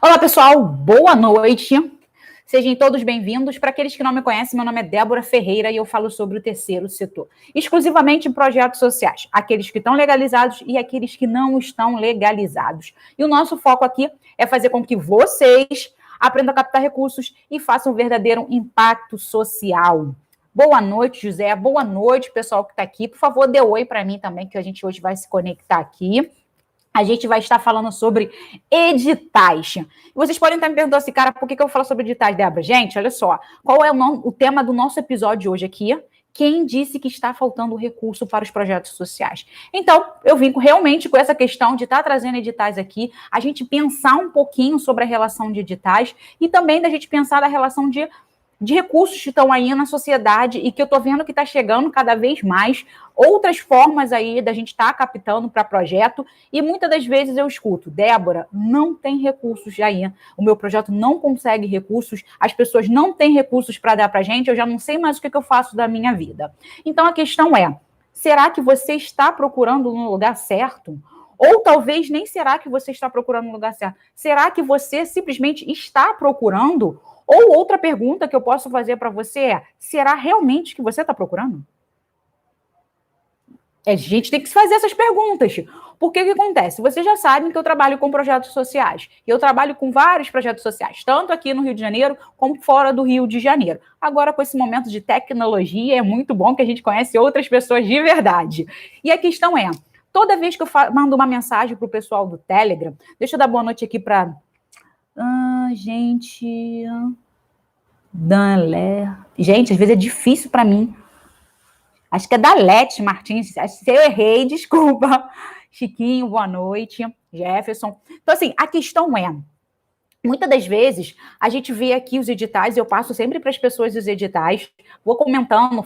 Olá, pessoal, boa noite. Sejam todos bem-vindos. Para aqueles que não me conhecem, meu nome é Débora Ferreira e eu falo sobre o terceiro setor, exclusivamente em projetos sociais, aqueles que estão legalizados e aqueles que não estão legalizados. E o nosso foco aqui é fazer com que vocês aprendam a captar recursos e façam um verdadeiro impacto social. Boa noite, José. Boa noite, pessoal que está aqui. Por favor, dê oi para mim também, que a gente hoje vai se conectar aqui. A gente vai estar falando sobre editais. Vocês podem estar me perguntando assim, cara, por que eu vou falar sobre editais, Débora? Gente, olha só, qual é o tema do nosso episódio de hoje aqui? Quem disse que está faltando recurso para os projetos sociais? Então, eu vim realmente com essa questão de estar trazendo editais aqui, a gente pensar um pouquinho sobre a relação de editais e também da gente pensar da relação de recursos que estão aí na sociedade e que eu estou vendo que está chegando cada vez mais, outras formas aí da gente estar captando para projeto, e muitas das vezes eu escuto, Débora, não tem recursos aí, o meu projeto não consegue recursos, as pessoas não têm recursos para dar para a gente, eu já não sei mais o que eu faço da minha vida. Então a questão é, será que você está procurando no lugar certo? Ou talvez nem será que você está procurando no lugar certo? Será que você simplesmente está procurando? Ou outra pergunta que eu posso fazer para você é, será realmente que você está procurando? A gente tem que se fazer essas perguntas. Porque o que acontece? Vocês já sabem que eu trabalho com projetos sociais. E eu trabalho com vários projetos sociais, tanto aqui no Rio de Janeiro, como fora do Rio de Janeiro. Agora, com esse momento de tecnologia, é muito bom que a gente conhece outras pessoas de verdade. E a questão é, toda vez que eu mando uma mensagem para o pessoal do Telegram, deixa eu dar boa noite aqui para... gente... Gente, às vezes é difícil para mim. Acho que é Dalete Martins. Se eu errei, desculpa. Chiquinho, boa noite. Jefferson. Então, assim, a questão é, muitas das vezes, a gente vê aqui os editais, eu passo sempre para as pessoas os editais, vou comentando,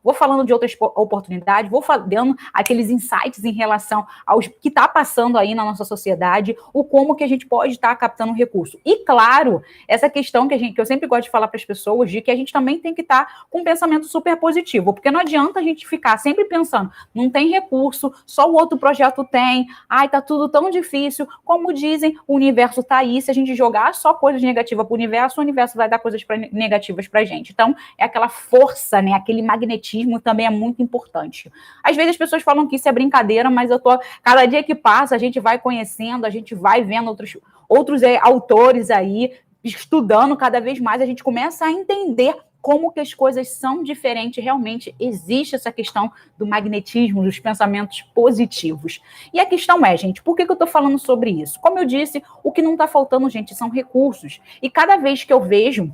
vou falando de outras oportunidades, vou dando aqueles insights em relação aos que está passando aí na nossa sociedade, o como que a gente pode estar captando recurso. E, claro, essa questão que eu sempre gosto de falar para as pessoas, de que a gente também tem que estar com um pensamento super positivo, porque não adianta a gente ficar sempre pensando, não tem recurso, só o outro projeto tem, ai, tá tudo tão difícil, como dizem, o universo está aí, se a gente jogar só coisas negativas para o universo vai dar coisas negativas para a gente. Então, é aquela força, né? Aquele magnetismo também é muito importante. Às vezes as pessoas falam que isso é brincadeira, mas cada dia que passa, a gente vai conhecendo, a gente vai vendo outros autores aí, estudando cada vez mais, a gente começa a entender como que as coisas são diferentes, realmente existe essa questão do magnetismo, dos pensamentos positivos. E a questão é, gente, por que eu estou falando sobre isso? Como eu disse, o que não está faltando, gente, são recursos. E cada vez que eu vejo,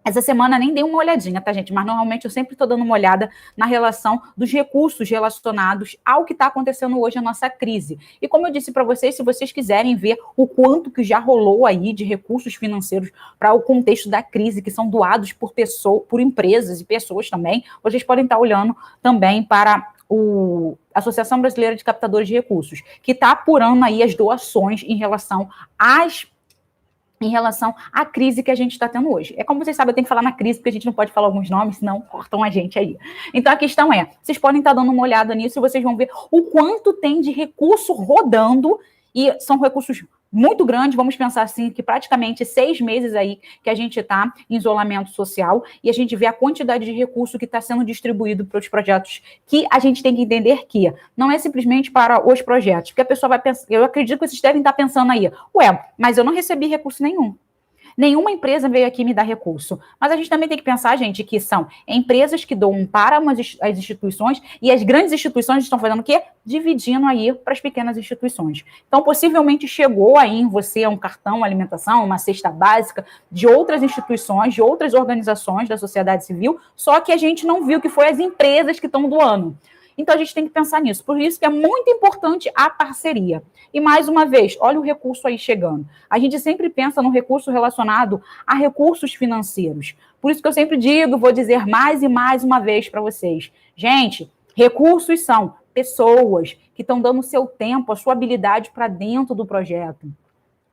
essa semana nem dei uma olhadinha, tá, gente? Mas normalmente eu sempre estou dando uma olhada na relação dos recursos relacionados ao que está acontecendo hoje na nossa crise. E como eu disse para vocês, se vocês quiserem ver o quanto que já rolou aí de recursos financeiros para o contexto da crise, que são doados por empresas e pessoas também, vocês podem estar olhando também para a Associação Brasileira de Captadores de Recursos, que está apurando aí as doações em relação à crise que a gente está tendo hoje. É como vocês sabem, eu tenho que falar na crise, porque a gente não pode falar alguns nomes, senão cortam a gente aí. Então, a questão é, vocês podem estar dando uma olhada nisso e vocês vão ver o quanto tem de recurso rodando, e são recursos muito grandes, vamos pensar assim, que praticamente 6 meses aí que a gente está em isolamento social, e a gente vê a quantidade de recurso que está sendo distribuído para os projetos, que a gente tem que entender que não é simplesmente para os projetos, porque a pessoa vai pensar, eu acredito que vocês devem estar pensando aí, mas eu não recebi recurso nenhum. Nenhuma empresa veio aqui me dar recurso. Mas a gente também tem que pensar, gente, que são empresas que doam para as instituições e as grandes instituições estão fazendo o quê? Dividindo aí para as pequenas instituições. Então, possivelmente chegou aí em você um cartão, uma alimentação, uma cesta básica de outras instituições, de outras organizações da sociedade civil, só que a gente não viu que foi as empresas que estão doando. Então, a gente tem que pensar nisso. Por isso que é muito importante a parceria. E, mais uma vez, olha o recurso aí chegando. A gente sempre pensa no recurso relacionado a recursos financeiros. Por isso que eu sempre digo, vou dizer mais e mais uma vez para vocês. Gente, recursos são pessoas que estão dando o seu tempo, a sua habilidade para dentro do projeto.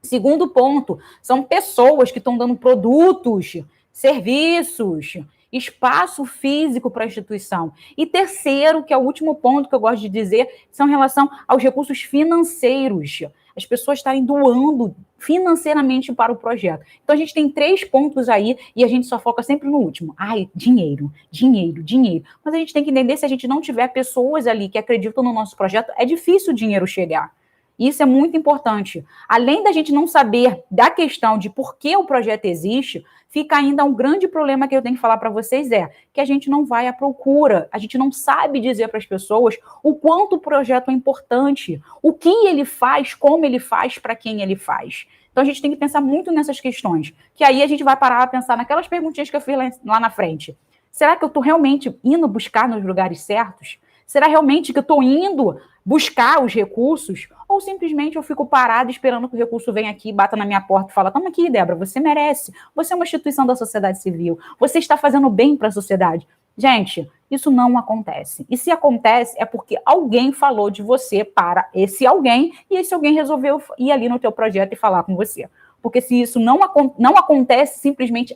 Segundo ponto, são pessoas que estão dando produtos, serviços, espaço físico para a instituição. E terceiro, que é o último ponto que eu gosto de dizer, são em relação aos recursos financeiros. As pessoas estarem doando financeiramente para o projeto. Então, a gente tem 3 pontos aí e a gente só foca sempre no último. Ai, dinheiro, dinheiro, dinheiro. Mas a gente tem que entender, se a gente não tiver pessoas ali que acreditam no nosso projeto, é difícil o dinheiro chegar. Isso é muito importante. Além da gente não saber da questão de por que o projeto existe, fica ainda um grande problema que eu tenho que falar para vocês, que a gente não vai à procura, a gente não sabe dizer para as pessoas o quanto o projeto é importante, o que ele faz, como ele faz, para quem ele faz. Então a gente tem que pensar muito nessas questões, que aí a gente vai parar a pensar naquelas perguntinhas que eu fiz lá na frente. Será que eu estou realmente indo buscar nos lugares certos? Será realmente que eu estou indo buscar os recursos? Ou simplesmente eu fico parada esperando que o recurso venha aqui, bata na minha porta e fala: toma aqui, Débora, você merece. Você é uma instituição da sociedade civil. Você está fazendo bem para a sociedade. Gente, isso não acontece. E se acontece, é porque alguém falou de você para esse alguém, e esse alguém resolveu ir ali no teu projeto e falar com você. Porque se isso não acontece, simplesmente,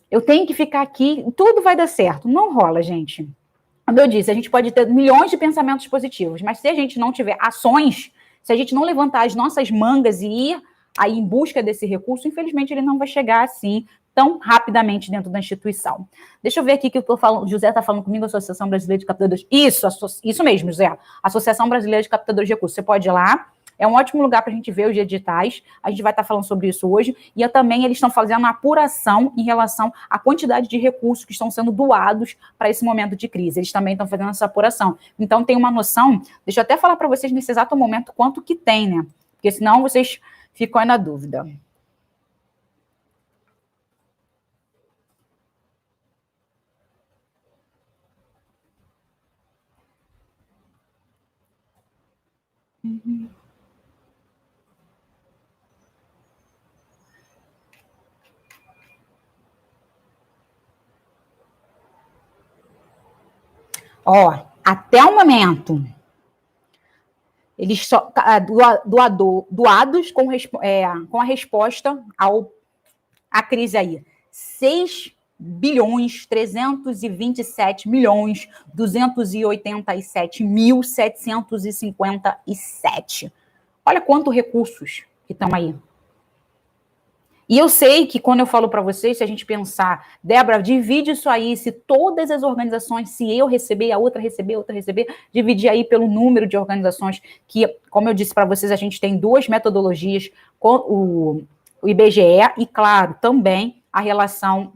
eu tenho que ficar aqui, tudo vai dar certo. Não rola, gente. Como eu disse, a gente pode ter milhões de pensamentos positivos, mas se a gente não tiver ações, se a gente não levantar as nossas mangas e ir aí em busca desse recurso, infelizmente ele não vai chegar assim tão rapidamente dentro da instituição. Deixa eu ver aqui que eu estou falando. José está falando comigo, Associação Brasileira de Captadores. Isso mesmo, José. Associação Brasileira de Captadores de Recursos. Você pode ir lá. É um ótimo lugar para a gente ver os editais. A gente vai estar falando sobre isso hoje. E também eles estão fazendo uma apuração em relação à quantidade de recursos que estão sendo doados para esse momento de crise. Eles também estão fazendo essa apuração. Então, tem uma noção. Deixa eu até falar para vocês nesse exato momento quanto que tem, né? Porque senão vocês ficam aí na dúvida. Ó, até o momento, eles só doados com a resposta à crise aí. 6.327.287.757. Olha quantos recursos que estão aí. E eu sei que quando eu falo para vocês, se a gente pensar, Débora, divide isso aí, se todas as organizações, se eu receber, a outra receber, dividir aí pelo número de organizações que, como eu disse para vocês, a gente tem 2 metodologias, o IBGE e, claro, também a relação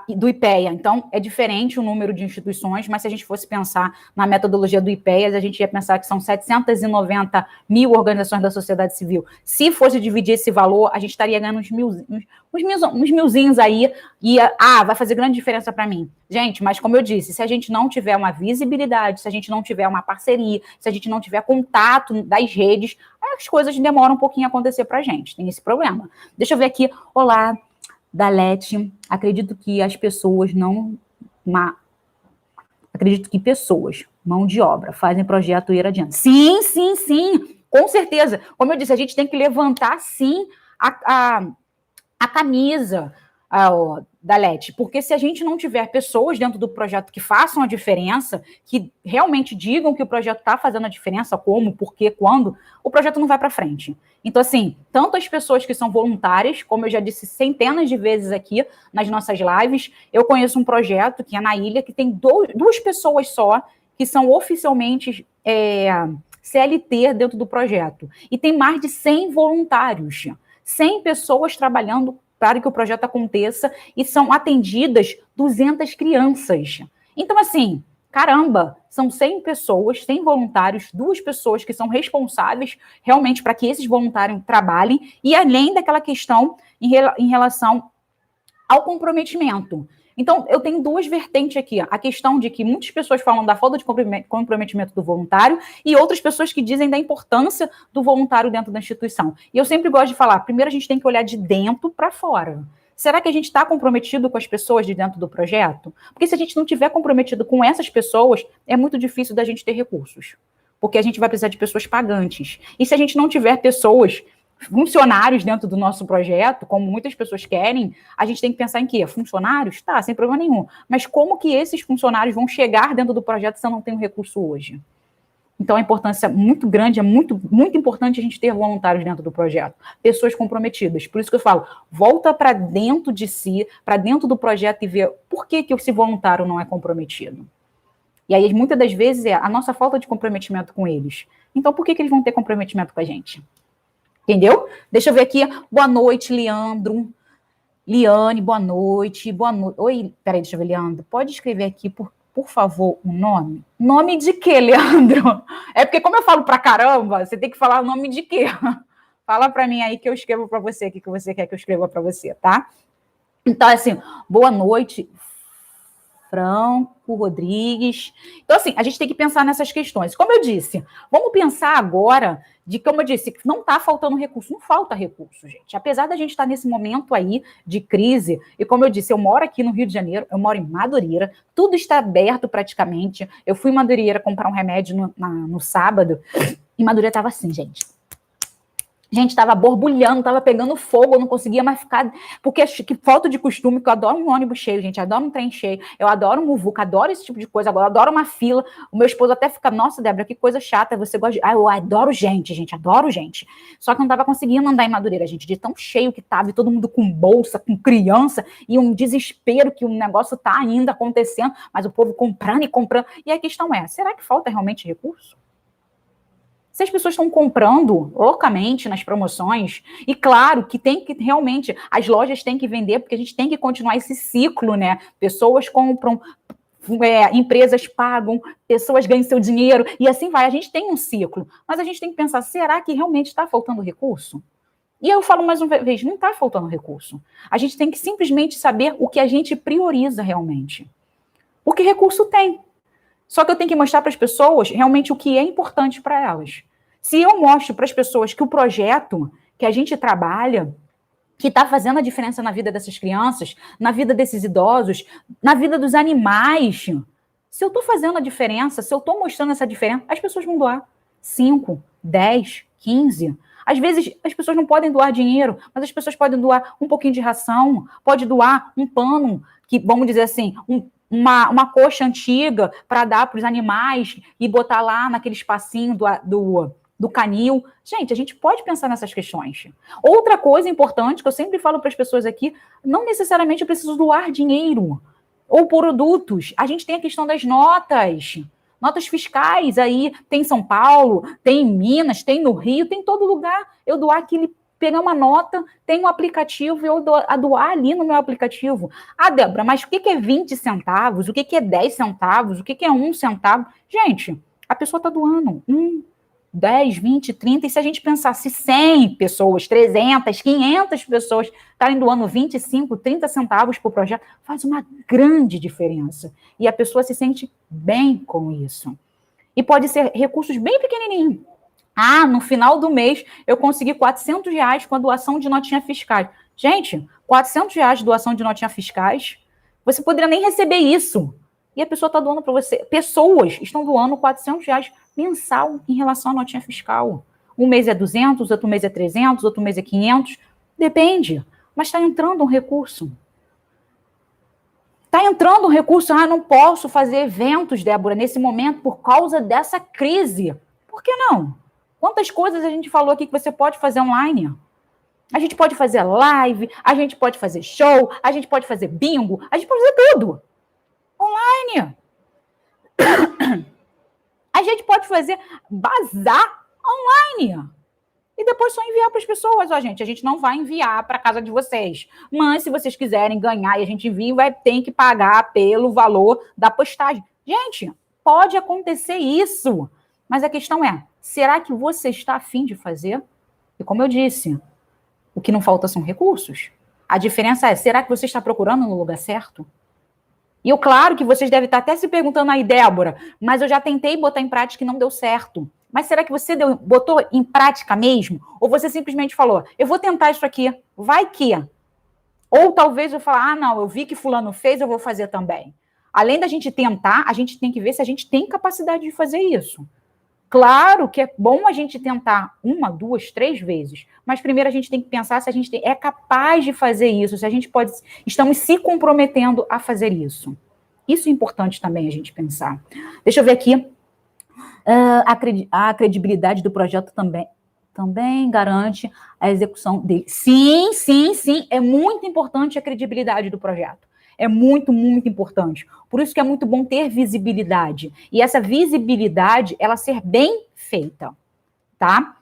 do IPEA. Então, é diferente o número de instituições, mas se a gente fosse pensar na metodologia do IPEA, a gente ia pensar que são 790 mil organizações da sociedade civil. Se fosse dividir esse valor, a gente estaria ganhando uns milzinhos aí, e vai fazer grande diferença para mim. Gente, mas como eu disse, se a gente não tiver uma visibilidade, se a gente não tiver uma parceria, se a gente não tiver contato das redes, as coisas demoram um pouquinho a acontecer para a gente. Tem esse problema. Deixa eu ver aqui. Olá, Dalete, acredito que as pessoas não... Acredito que pessoas, mão de obra, fazem projeto ir adiante. Sim, com certeza. Como eu disse, a gente tem que levantar, sim, a camisa da LET, porque se a gente não tiver pessoas dentro do projeto que façam a diferença, que realmente digam que o projeto está fazendo a diferença, como, por quê, quando, o projeto não vai para frente. Então, assim, tanto as pessoas que são voluntárias, como eu já disse centenas de vezes aqui nas nossas lives, eu conheço um projeto que é na ilha, que tem 2 pessoas só que são oficialmente CLT dentro do projeto. E tem mais de 100 voluntários, 100 pessoas trabalhando para que o projeto aconteça, e são atendidas 200 crianças. Então, assim, caramba, são 100 pessoas, 100 voluntários, 2 pessoas que são responsáveis realmente para que esses voluntários trabalhem, e além daquela questão em relação ao comprometimento. Então, eu tenho 2 vertentes aqui. A questão de que muitas pessoas falam da falta de comprometimento do voluntário e outras pessoas que dizem da importância do voluntário dentro da instituição. E eu sempre gosto de falar, primeiro a gente tem que olhar de dentro para fora. Será que a gente está comprometido com as pessoas de dentro do projeto? Porque se a gente não tiver comprometido com essas pessoas, é muito difícil da gente ter recursos. Porque a gente vai precisar de pessoas pagantes. E se a gente não tiver pessoas, funcionários dentro do nosso projeto, como muitas pessoas querem, a gente tem que pensar em quê? Funcionários? Tá, sem problema nenhum. Mas como que esses funcionários vão chegar dentro do projeto se eu não tenho recurso hoje? Então, a importância é muito grande, é muito, muito importante a gente ter voluntários dentro do projeto, pessoas comprometidas. Por isso que eu falo, volta para dentro de si, para dentro do projeto e ver por que esse voluntário não é comprometido. E aí, muitas das vezes, é a nossa falta de comprometimento com eles. Então, por que eles vão ter comprometimento com a gente? Entendeu? Deixa eu ver aqui. Boa noite, Leandro. Liane, boa noite. Boa noite. Oi, peraí, deixa eu ver, Leandro. Pode escrever aqui, por favor, o nome? Nome de quê, Leandro? É porque, como eu falo pra caramba, você tem que falar o nome de quê? Fala pra mim aí que eu escrevo pra você, o que você quer que eu escreva pra você, tá? Então, assim, boa noite, Franco Rodrigues. Então, assim, a gente tem que pensar nessas questões. Como eu disse, vamos pensar agora de, como eu disse, que não está faltando recurso. Não falta recurso, gente. Apesar da gente estar nesse momento aí de crise, e como eu disse, eu moro aqui no Rio de Janeiro, eu moro em Madureira, tudo está aberto praticamente. Eu fui em Madureira comprar um remédio no sábado, e Madureira estava assim, gente. Gente, estava borbulhando, estava pegando fogo, eu não conseguia mais ficar, porque que falta de costume, que eu adoro um ônibus cheio, gente, eu adoro um trem cheio, eu adoro um muvuca, adoro esse tipo de coisa, agora eu adoro uma fila, o meu esposo até fica, nossa, Débora, que coisa chata, você gosta de... Ah, eu adoro gente, adoro gente, só que eu não estava conseguindo andar em Madureira, gente, de tão cheio que estava, e todo mundo com bolsa, com criança, e um desespero que o negócio está ainda acontecendo, mas o povo comprando, e a questão é, será que falta realmente recurso? Se as pessoas estão comprando loucamente nas promoções, e claro que tem que realmente, as lojas têm que vender, porque a gente tem que continuar esse ciclo, né? Pessoas compram, empresas pagam, pessoas ganham seu dinheiro, e assim vai. A gente tem um ciclo, mas a gente tem que pensar, será que realmente está faltando recurso? E eu falo mais uma vez, não está faltando recurso. A gente tem que simplesmente saber o que a gente prioriza realmente. Porque recurso tem. Só que eu tenho que mostrar para as pessoas realmente o que é importante para elas. Se eu mostro para as pessoas que o projeto que a gente trabalha, que está fazendo a diferença na vida dessas crianças, na vida desses idosos, na vida dos animais, se eu estou fazendo a diferença, se eu estou mostrando essa diferença, as pessoas vão doar 5, 10, 15. Às vezes as pessoas não podem doar dinheiro, mas as pessoas podem doar um pouquinho de ração, pode doar um pano, que vamos dizer assim, uma coxa antiga para dar para os animais e botar lá naquele espacinho do canil. Gente, a gente pode pensar nessas questões. Outra coisa importante que eu sempre falo para as pessoas aqui, não necessariamente eu preciso doar dinheiro ou produtos. A gente tem a questão das notas fiscais aí, tem em São Paulo, tem em Minas, tem no Rio, tem em todo lugar. Eu doar aquele, pegar uma nota, tem um aplicativo, eu doar ali no meu aplicativo. Ah, Débora, mas o que é 20 centavos? O que é 10 centavos? O que é 1 centavo? Gente, a pessoa está doando 10, 20, 30, e se a gente pensasse 100 pessoas, 300, 500 pessoas estarem doando 25, 30 centavos por projeto, faz uma grande diferença. E a pessoa se sente bem com isso. E pode ser recursos bem pequenininhos. Ah, no final do mês eu consegui R$400 com a doação de notinha fiscais. Gente, R$400 de doação de notinha fiscais, você poderia nem receber isso. E a pessoa está doando para você. Pessoas estão doando R$400 mensal em relação à notinha fiscal. Um mês é 200, outro mês é 300, outro mês é 500. Depende. Mas está entrando um recurso. Está entrando um recurso. Ah, não posso fazer eventos, Débora, nesse momento por causa dessa crise. Por que não? Quantas coisas a gente falou aqui que você pode fazer online? A gente pode fazer live, a gente pode fazer show, a gente pode fazer bingo, a gente pode fazer tudo. Online. A gente pode fazer bazar online. E depois só enviar para as pessoas. Ó, gente, a gente não vai enviar para a casa de vocês. Mas se vocês quiserem ganhar e a gente envia, vai ter que pagar pelo valor da postagem. Gente, pode acontecer isso. Mas a questão é, será que você está afim de fazer? E como eu disse, o que não falta são recursos. A diferença é, será que você está procurando no lugar certo? E eu, claro que vocês devem estar até se perguntando aí, Débora, mas eu já tentei botar em prática e não deu certo. Mas será que você botou em prática mesmo? Ou você simplesmente falou, eu vou tentar isso aqui, vai que? Ou talvez eu falar, ah, não, eu vi que fulano fez, eu vou fazer também. Além da gente tentar, a gente tem que ver se a gente tem capacidade de fazer isso. Claro que é bom a gente tentar 1, 2, 3 vezes, mas primeiro a gente tem que pensar se a gente é capaz de fazer isso, se a gente pode, estamos se comprometendo a fazer isso. Isso é importante também a gente pensar. Deixa eu ver aqui. A credibilidade do projeto também garante a execução dele. Sim, sim, sim, é muito importante a credibilidade do projeto. É muito, muito importante. Por isso que é muito bom ter visibilidade. E essa visibilidade, ela ser bem feita, tá?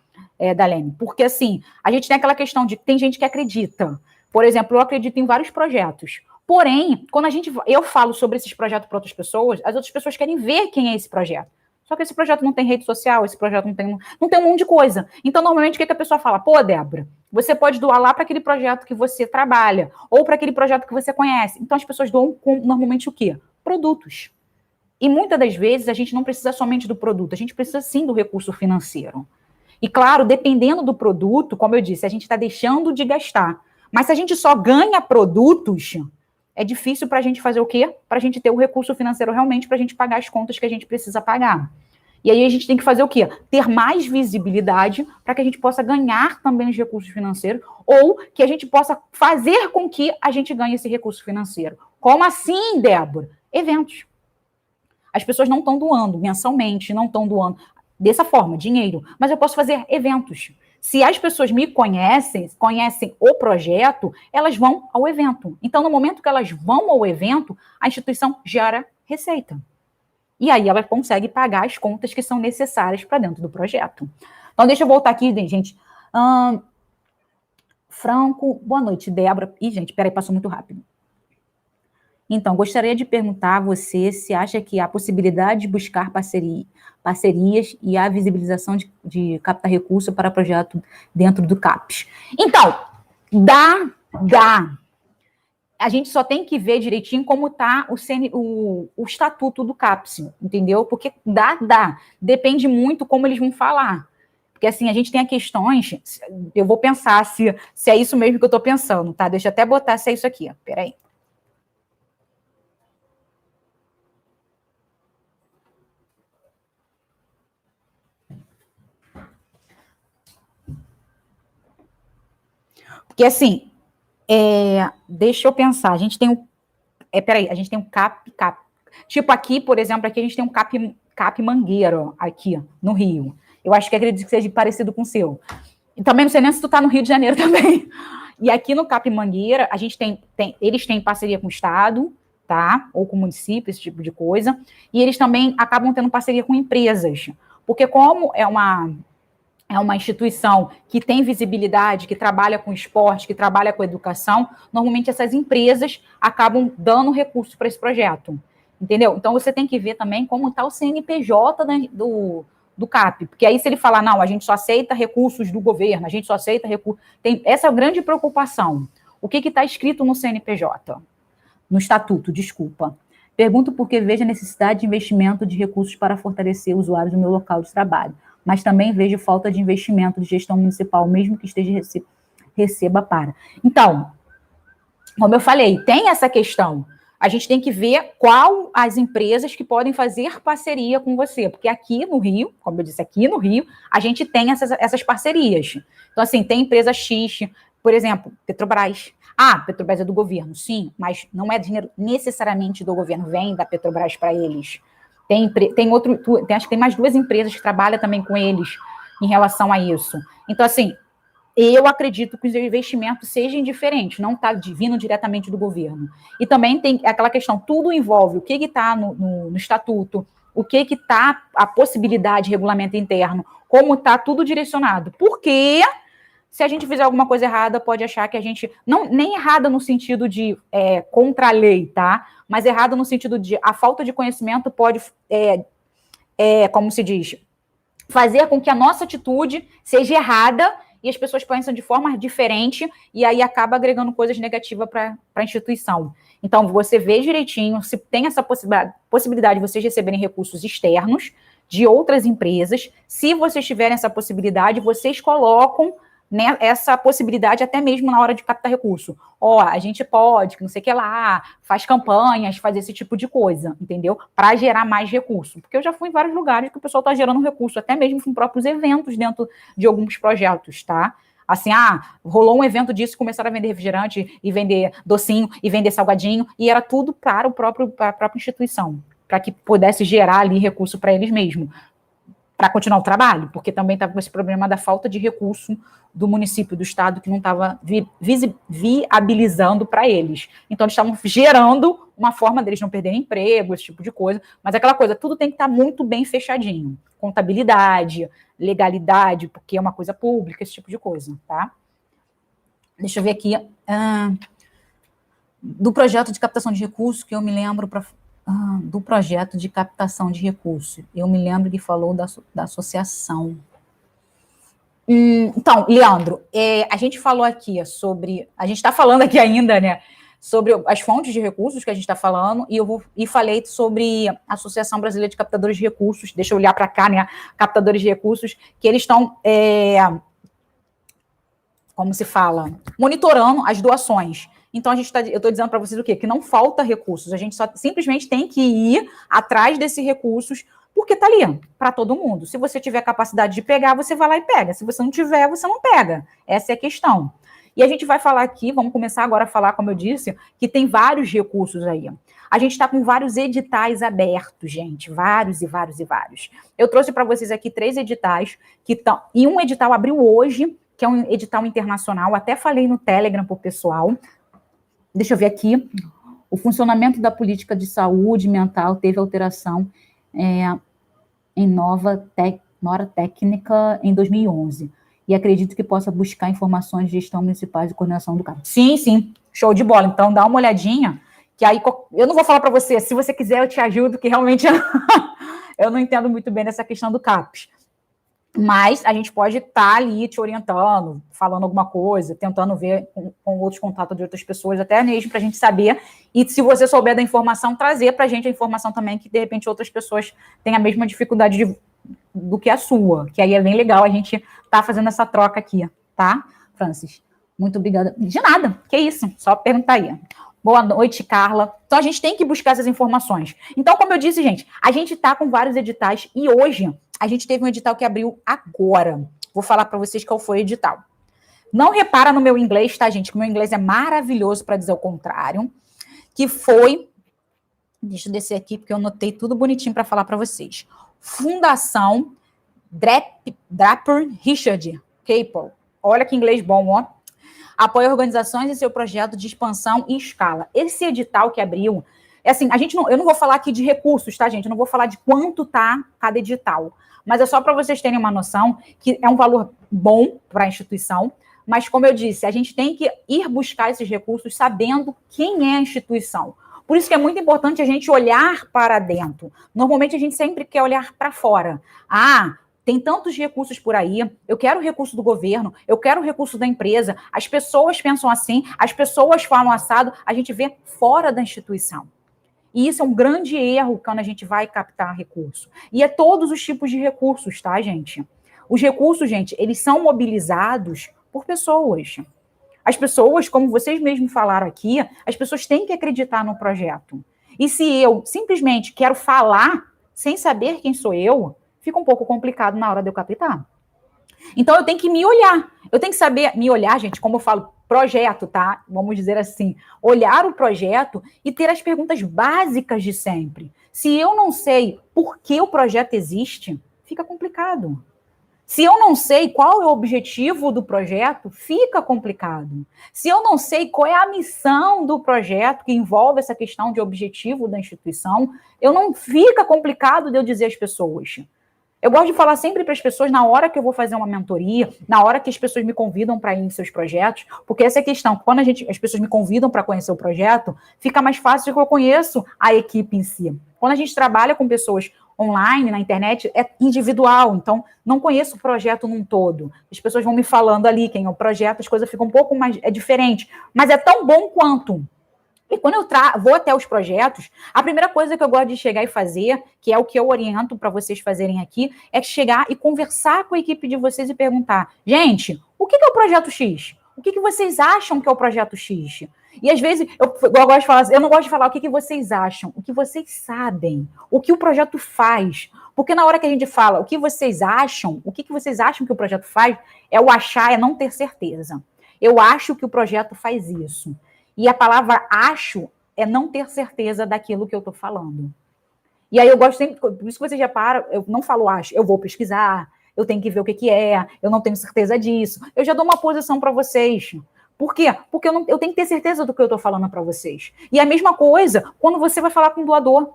Dalene, porque assim, a gente tem aquela questão de que tem gente que acredita. Por exemplo, eu acredito em vários projetos. Porém, quando eu falo sobre esses projetos para outras pessoas, as outras pessoas querem ver quem é esse projeto. Só que esse projeto não tem rede social, esse projeto não tem um monte de coisa. Então, normalmente, o que a pessoa fala? Pô, Débora, você pode doar lá para aquele projeto que você trabalha, ou para aquele projeto que você conhece. Então, as pessoas doam normalmente o quê? Produtos. E muitas das vezes, a gente não precisa somente do produto, a gente precisa sim do recurso financeiro. E claro, dependendo do produto, como eu disse, a gente está deixando de gastar. Mas se a gente só ganha produtos, é difícil para a gente fazer o quê? Para a gente ter o recurso financeiro realmente para a gente pagar as contas que a gente precisa pagar. E aí a gente tem que fazer o quê? Ter mais visibilidade para que a gente possa ganhar também os recursos financeiros ou que a gente possa fazer com que a gente ganhe esse recurso financeiro. Como assim, Débora? Eventos. As pessoas não estão doando mensalmente, não estão doando dessa forma, dinheiro, mas eu posso fazer eventos. Se as pessoas me conhecem o projeto, elas vão ao evento. Então, no momento que elas vão ao evento, a instituição gera receita. E aí ela consegue pagar as contas que são necessárias para dentro do projeto. Então, deixa eu voltar aqui, gente. Franco, boa noite, Débora. Ih, gente, peraí, passou muito rápido. Então, gostaria de perguntar a você se acha que há possibilidade de buscar parcerias e a visibilização de captar recurso para projeto dentro do CAPES. Então, dá. A gente só tem que ver direitinho como está o estatuto do CAPES, entendeu? Porque dá. Depende muito como eles vão falar. Porque, assim, a gente tem questões... Eu vou pensar se é isso mesmo que eu estou pensando, tá? Deixa eu até botar se é isso aqui. Peraí. Porque, assim, deixa eu pensar, a gente tem a gente tem um CAP. Tipo aqui, por exemplo, aqui a gente tem um CAP Mangueira, aqui, no Rio. Eu acho que acredito que seja parecido com o seu. E também não sei nem se tu tá no Rio de Janeiro também. E aqui no CAP Mangueira, a gente eles têm parceria com o Estado, tá? Ou com o município, esse tipo de coisa. E eles também acabam tendo parceria com empresas. Porque como é uma instituição que tem visibilidade, que trabalha com esporte, que trabalha com educação, normalmente essas empresas acabam dando recursos para esse projeto, entendeu? Então, você tem que ver também como está o CNPJ do CAP, porque aí se ele falar, não, a gente só aceita recursos do governo, a gente só aceita recursos... Tem essa grande preocupação. O que está escrito no CNPJ? No estatuto, desculpa. Pergunto porque vejo a necessidade de investimento de recursos para fortalecer usuários do meu local de trabalho, mas também vejo falta de investimento de gestão municipal, mesmo que receba para. Então, como eu falei, tem essa questão. A gente tem que ver qual as empresas que podem fazer parceria com você, porque aqui no Rio, como eu disse, aqui no Rio, a gente tem essas parcerias. Então, assim, tem empresa X, por exemplo, Petrobras. Petrobras é do governo, sim, mas não é dinheiro necessariamente do governo, vem da Petrobras para eles. Acho que tem mais 2 empresas que trabalham também com eles em relação a isso. Então, assim, eu acredito que os investimentos sejam diferentes, não está vindo diretamente do governo. E também tem aquela questão, tudo envolve o que está no estatuto, o que está a possibilidade de regulamento interno, como está tudo direcionado. Porque se a gente fizer alguma coisa errada, pode achar que a gente... nem errada no sentido de contra a lei, tá? Mas errada no sentido de a falta de conhecimento pode, como se diz, fazer com que a nossa atitude seja errada e as pessoas pensam de forma diferente e aí acaba agregando coisas negativas para a instituição. Então, você vê direitinho se tem essa possibilidade de vocês receberem recursos externos de outras empresas. Se vocês tiverem essa possibilidade, vocês colocam, né, essa possibilidade até mesmo na hora de captar recurso. A gente pode, não sei o que lá, faz campanhas, faz esse tipo de coisa, entendeu? Para gerar mais recurso. Porque eu já fui em vários lugares que o pessoal está gerando recurso, até mesmo com próprios eventos dentro de alguns projetos, tá? Assim, rolou um evento disso, começaram a vender refrigerante e vender docinho e vender salgadinho, e era tudo para a própria instituição, para que pudesse gerar ali recurso para eles mesmos. para continuar o trabalho, porque também estava com esse problema da falta de recurso do município, do estado, que não estava viabilizando para eles. Então, eles estavam gerando uma forma deles não perderem emprego, esse tipo de coisa, mas aquela coisa, tudo tem que estar muito bem fechadinho. Contabilidade, legalidade, porque é uma coisa pública, esse tipo de coisa, tá? Deixa eu ver aqui. Do projeto de captação de recursos, que eu me lembro do projeto de captação de recursos. Eu me lembro que falou da associação. Então, Leandro, a gente falou aqui sobre... A gente está falando aqui ainda, né? Sobre as fontes de recursos que a gente está falando, e falei sobre a Associação Brasileira de Captadores de Recursos. Deixa eu olhar para cá, né? Captadores de recursos, que eles estão... como se fala? Monitorando as doações. Então, eu estou dizendo para vocês o quê? Que não falta recursos. A gente só simplesmente tem que ir atrás desses recursos, porque está ali para todo mundo. Se você tiver capacidade de pegar, você vai lá e pega. Se você não tiver, você não pega. Essa é a questão. E a gente vai falar aqui, vamos começar agora a falar, como eu disse, que tem vários recursos aí. A gente está com vários editais abertos, gente. Vários e vários e vários. Eu trouxe para vocês aqui 3 editais que estão... E um edital abriu hoje, que é um edital internacional. Até falei no Telegram para o pessoal. Deixa eu ver aqui. O funcionamento da política de saúde mental teve alteração em nora técnica em 2011. E acredito que possa buscar informações de gestão municipal e coordenação do CAPES. Sim, sim. Show de bola. Então, dá uma olhadinha, que aí eu não vou falar para você. Se você quiser, eu te ajudo, que realmente eu não entendo muito bem dessa questão do CAPES. Mas a gente pode estar ali te orientando, falando alguma coisa, tentando ver com outros contatos de outras pessoas, até mesmo para a gente saber. E se você souber da informação, trazer para a gente a informação também, que de repente outras pessoas têm a mesma dificuldade do que a sua. Que aí é bem legal a gente tá fazendo essa troca aqui, tá, Francis? Muito obrigada. De nada, que isso, só perguntar aí. Boa noite, Carla. Então, a gente tem que buscar essas informações. Então, como eu disse, gente, a gente tá com vários editais e hoje a gente teve um edital que abriu agora. Vou falar para vocês qual foi o edital. Não repara no meu inglês, tá, gente? Que o meu inglês é maravilhoso, para dizer o contrário. Que foi... Deixa eu descer aqui, porque eu anotei tudo bonitinho para falar para vocês. Fundação Draper Richard Capel. Olha que inglês bom, ó. Apoia organizações em seu projeto de expansão e escala. Esse edital que abriu... assim, eu não vou falar aqui de recursos, tá, gente? Eu não vou falar de quanto tá cada edital. Mas é só para vocês terem uma noção que é um valor bom para a instituição, mas, como eu disse, a gente tem que ir buscar esses recursos sabendo quem é a instituição. Por isso que é muito importante a gente olhar para dentro. Normalmente, a gente sempre quer olhar para fora. Tem tantos recursos por aí, eu quero o recurso do governo, eu quero o recurso da empresa, as pessoas pensam assim, as pessoas falam assado, a gente vê fora da instituição. E isso é um grande erro quando a gente vai captar recurso. E é todos os tipos de recursos, tá, gente? Os recursos, gente, eles são mobilizados por pessoas. As pessoas, como vocês mesmos falaram aqui, as pessoas têm que acreditar no projeto. E se eu simplesmente quero falar sem saber quem sou eu, fica um pouco complicado na hora de eu captar. Então, eu tenho que me olhar. Eu tenho que saber me olhar, gente, como eu falo, projeto, tá? Vamos dizer assim, olhar o projeto e ter as perguntas básicas de sempre. Se eu não sei por que o projeto existe, fica complicado. Se eu não sei qual é o objetivo do projeto, fica complicado. Se eu não sei qual é a missão do projeto, que envolve essa questão de objetivo da instituição, fica complicado de eu dizer às pessoas. Eu gosto de falar sempre para as pessoas na hora que eu vou fazer uma mentoria, na hora que as pessoas me convidam para ir em seus projetos, porque essa é a questão. Quando as pessoas me convidam para conhecer o projeto, fica mais fácil de que eu conheço a equipe em si. Quando a gente trabalha com pessoas online, na internet, é individual, então não conheço o projeto num todo. As pessoas vão me falando ali quem é o projeto, as coisas ficam um pouco mais... é diferente, mas é tão bom quanto. E quando eu vou até os projetos, a primeira coisa que eu gosto de chegar e fazer, que é o que eu oriento para vocês fazerem aqui, é chegar e conversar com a equipe de vocês e perguntar, gente, o que é o projeto X? O que vocês acham que é o projeto X? E às vezes, eu gosto de falar, eu não gosto de falar o que vocês acham, o que vocês sabem, o que o projeto faz. Porque na hora que a gente fala o que vocês acham, o que vocês acham que o projeto faz, é o achar, é não ter certeza. Eu acho que o projeto faz isso. E a palavra acho é não ter certeza daquilo que eu estou falando. E aí eu gosto sempre, por isso que você já para, eu não falo acho, eu vou pesquisar, eu tenho que ver o que é, eu não tenho certeza disso. Eu já dou uma posição para vocês. Por quê? Porque eu tenho que ter certeza do que eu estou falando para vocês. E a mesma coisa quando você vai falar com o doador.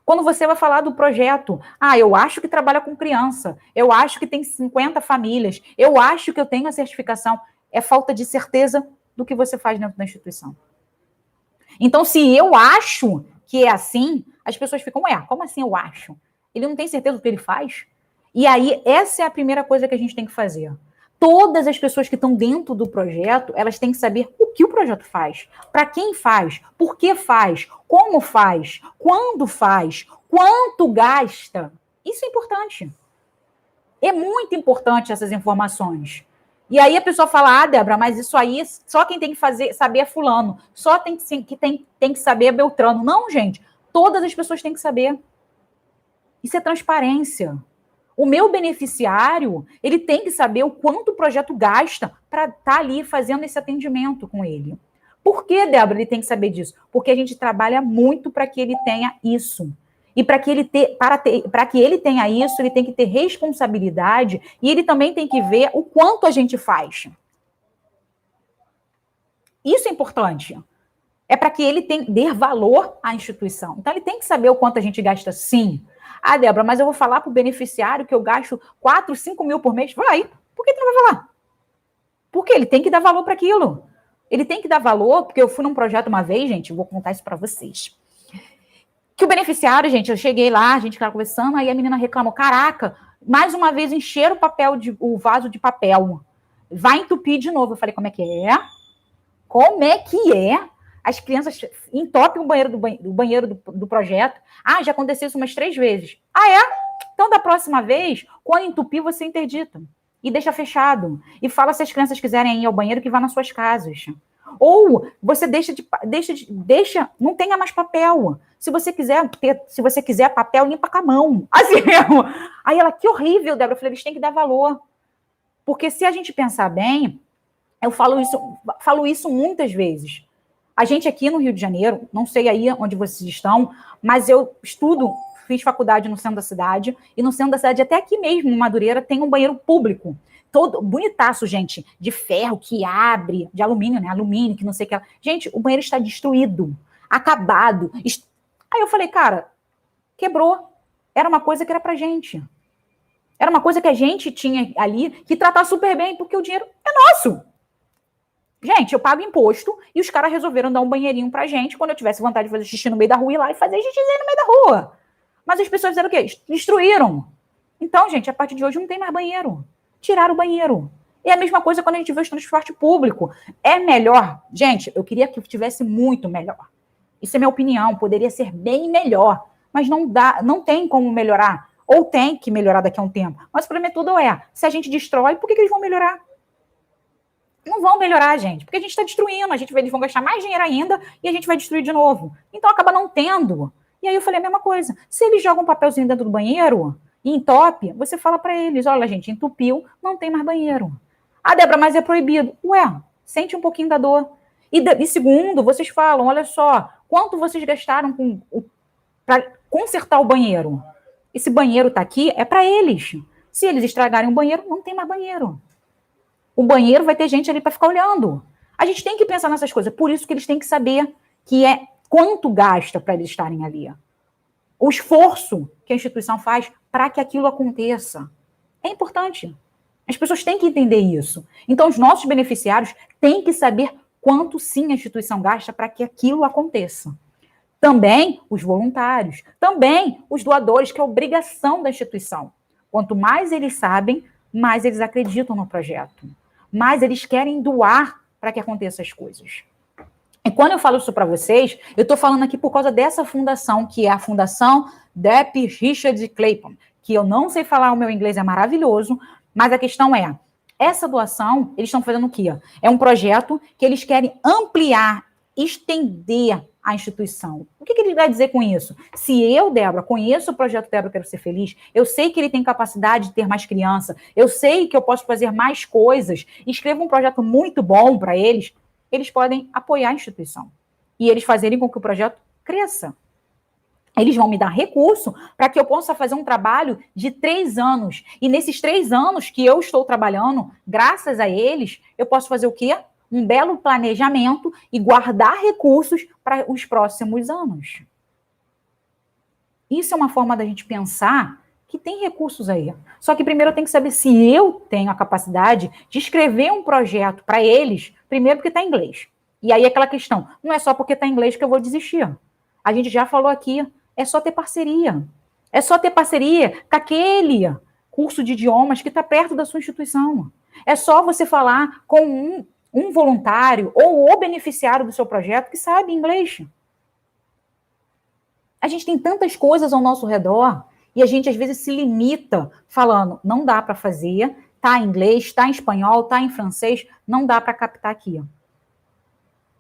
Quando você vai falar do projeto, eu acho que trabalha com criança, eu acho que tem 50 famílias, eu acho que eu tenho a certificação. É falta de certeza do que você faz dentro da instituição. Então, se eu acho que é assim, as pessoas ficam, como assim eu acho? Ele não tem certeza do que ele faz? E aí, essa é a primeira coisa que a gente tem que fazer. Todas as pessoas que estão dentro do projeto, elas têm que saber o que o projeto faz, para quem faz, por que faz, como faz, quando faz, quanto gasta. Isso é importante. É muito importante essas informações. E aí a pessoa fala, Débora, mas isso aí só quem tem que saber é fulano, só tem que saber é Beltrano. Não, gente, todas as pessoas têm que saber. Isso é transparência. O meu beneficiário, ele tem que saber o quanto o projeto gasta para estar ali fazendo esse atendimento com ele. Por que, Débora, ele tem que saber disso? Porque a gente trabalha muito para que ele tenha isso. E para que ele tenha isso, ele tem que ter responsabilidade e ele também tem que ver o quanto a gente faz. Isso é importante. É para que ele dê valor à instituição. Então, ele tem que saber o quanto a gente gasta, sim. Débora, mas eu vou falar para o beneficiário que eu gasto 4, 5 mil por mês? Vai. Por que tu não vai falar? Porque ele tem que dar valor para aquilo. Ele tem que dar valor, porque eu fui num projeto uma vez, gente, eu vou contar isso para vocês. Que o beneficiário, gente, eu cheguei lá, a gente estava conversando, aí a menina reclamou, caraca, mais uma vez encheram o vaso de papel. Vai entupir de novo. Eu falei, como é que é? Como é que é? As crianças entopem o banheiro do projeto. Já aconteceu isso umas 3 vezes. É? Então, da próxima vez, quando entupir, você interdita. E deixa fechado. E fala se as crianças quiserem ir ao banheiro, que vá nas suas casas. Ou você deixa, não tenha mais papel. Se você quiser papel, limpa com a mão. Assim mesmo. Aí ela, que horrível, Débora. Eu falei, eles têm que dar valor. Porque se a gente pensar bem, eu falo isso muitas vezes. A gente aqui no Rio de Janeiro, não sei aí onde vocês estão, mas eu fiz faculdade no centro da cidade, e no centro da cidade, até aqui mesmo, em Madureira, tem um banheiro público. Todo bonitaço, gente, de ferro que abre, de alumínio, né? Alumínio, que não sei o que. Gente, o banheiro está destruído, acabado. Aí eu falei, cara, quebrou. Era uma coisa que era pra gente. Era uma coisa que a gente tinha ali que tratar super bem, porque o dinheiro é nosso. Gente, eu pago imposto e os caras resolveram dar um banheirinho pra gente quando eu tivesse vontade de fazer xixi no meio da rua, ir lá e fazer xixi no meio da rua. Mas as pessoas fizeram o quê? Destruíram. Então, gente, a partir de hoje não tem mais banheiro. Tiraram o banheiro. E a mesma coisa quando a gente vê o transporte público. É melhor. Gente, eu queria que tivesse muito melhor. Isso é minha opinião. Poderia ser bem melhor. Mas não tem como melhorar. Ou tem que melhorar daqui a um tempo. Mas o problema tudo se a gente destrói, por que eles vão melhorar? Não vão melhorar, gente, porque a gente está destruindo, eles vão gastar mais dinheiro ainda e a gente vai destruir de novo. Então acaba não tendo. E aí eu falei a mesma coisa. Se eles jogam um papelzinho dentro do banheiro e entope, você fala para eles, olha, gente, entupiu, não tem mais banheiro. Débora, mas é proibido. Sente um pouquinho da dor. E segundo, vocês falam, olha só, quanto vocês gastaram para consertar o banheiro? Esse banheiro está aqui, é para eles. Se eles estragarem o banheiro, não tem mais banheiro. O banheiro vai ter gente ali para ficar olhando. A gente tem que pensar nessas coisas. Por isso que eles têm que saber que é quanto gasta para eles estarem ali. O esforço que a instituição faz para que aquilo aconteça. É importante. As pessoas têm que entender isso. Então, os nossos beneficiários têm que saber quanto sim a instituição gasta para que aquilo aconteça. Também os voluntários. Também os doadores, que é obrigação da instituição. Quanto mais eles sabem, mais eles acreditam no projeto. Mas eles querem doar para que aconteçam as coisas. E quando eu falo isso para vocês, eu estou falando aqui por causa dessa fundação, que é a Fundação Depp Richard Clayton, que eu não sei falar, o meu inglês é maravilhoso, mas a questão é, essa doação, eles estão fazendo o quê? É um projeto que eles querem ampliar, estender a instituição. O que ele vai dizer com isso? Se eu, Débora, conheço o projeto Débora Quero Ser Feliz, eu sei que ele tem capacidade de ter mais criança, eu sei que eu posso fazer mais coisas, escrevo um projeto muito bom para eles, eles podem apoiar a instituição. E eles fazerem com que o projeto cresça. Eles vão me dar recurso para que eu possa fazer um trabalho de 3 anos. E nesses 3 anos que eu estou trabalhando, graças a eles, eu posso fazer o quê? Um belo planejamento e guardar recursos para os próximos anos. Isso é uma forma da gente pensar que tem recursos aí. Só que primeiro eu tenho que saber se eu tenho a capacidade de escrever um projeto para eles, primeiro porque está em inglês. E aí aquela questão, não é só porque está em inglês que eu vou desistir. A gente já falou aqui, é só ter parceria. É só ter parceria com aquele curso de idiomas que está perto da sua instituição. É só você falar com um voluntário ou o beneficiário do seu projeto que sabe inglês. A gente tem tantas coisas ao nosso redor e a gente às vezes se limita falando, não dá para fazer, tá em inglês, tá em espanhol, tá em francês, não dá para captar aqui.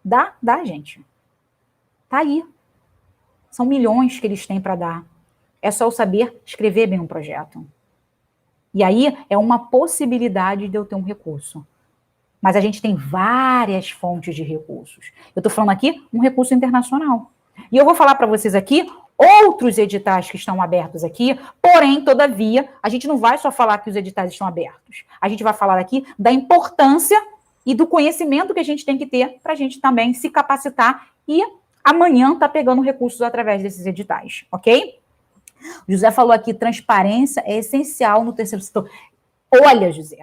Dá, gente. Tá aí. São milhões que eles têm para dar. É só eu saber escrever bem um projeto. E aí é uma possibilidade de eu ter um recurso. Mas a gente tem várias fontes de recursos. Eu estou falando aqui um recurso internacional. E eu vou falar para vocês aqui outros editais que estão abertos aqui, porém, todavia, a gente não vai só falar que os editais estão abertos. A gente vai falar aqui da importância e do conhecimento que a gente tem que ter para a gente também se capacitar e amanhã tá pegando recursos através desses editais, ok? O José falou aqui, transparência é essencial no terceiro setor. Olha, José,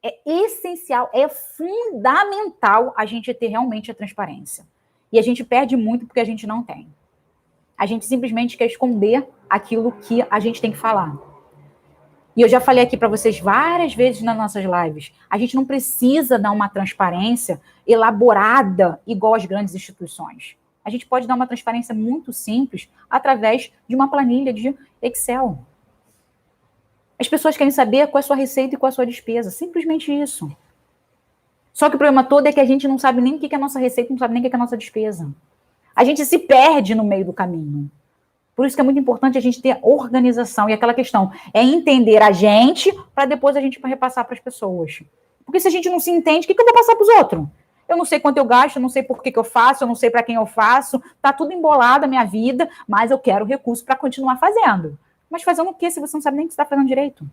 é essencial, é fundamental a gente ter realmente a transparência. E a gente perde muito porque a gente não tem. A gente simplesmente quer esconder aquilo que a gente tem que falar. E eu já falei aqui para vocês várias vezes nas nossas lives, a gente não precisa dar uma transparência elaborada igual as grandes instituições. A gente pode dar uma transparência muito simples através de uma planilha de Excel. As pessoas querem saber qual é a sua receita e qual é a sua despesa. Simplesmente isso. Só que o problema todo é que a gente não sabe nem o que é a nossa receita, não sabe nem o que é a nossa despesa. A gente se perde no meio do caminho. Por isso que é muito importante a gente ter organização. E aquela questão é entender a gente para depois a gente repassar para as pessoas. Porque se a gente não se entende, o que eu vou passar para os outros? Eu não sei quanto eu gasto, eu não sei por que eu faço, eu não sei para quem eu faço. Tá tudo embolado a minha vida, mas eu quero recurso para continuar fazendo. Mas fazendo o quê se você não sabe nem o que você está fazendo direito?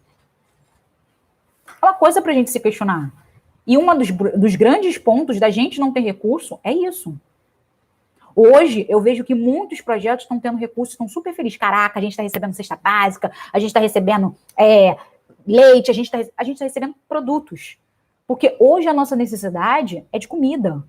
É uma coisa para a gente se questionar. E um dos grandes pontos da gente não ter recurso é isso. Hoje, eu vejo que muitos projetos estão tendo recursos, estão super felizes. Caraca, a gente está recebendo cesta básica, a gente está recebendo leite, a gente está recebendo produtos. Porque hoje a nossa necessidade é de comida,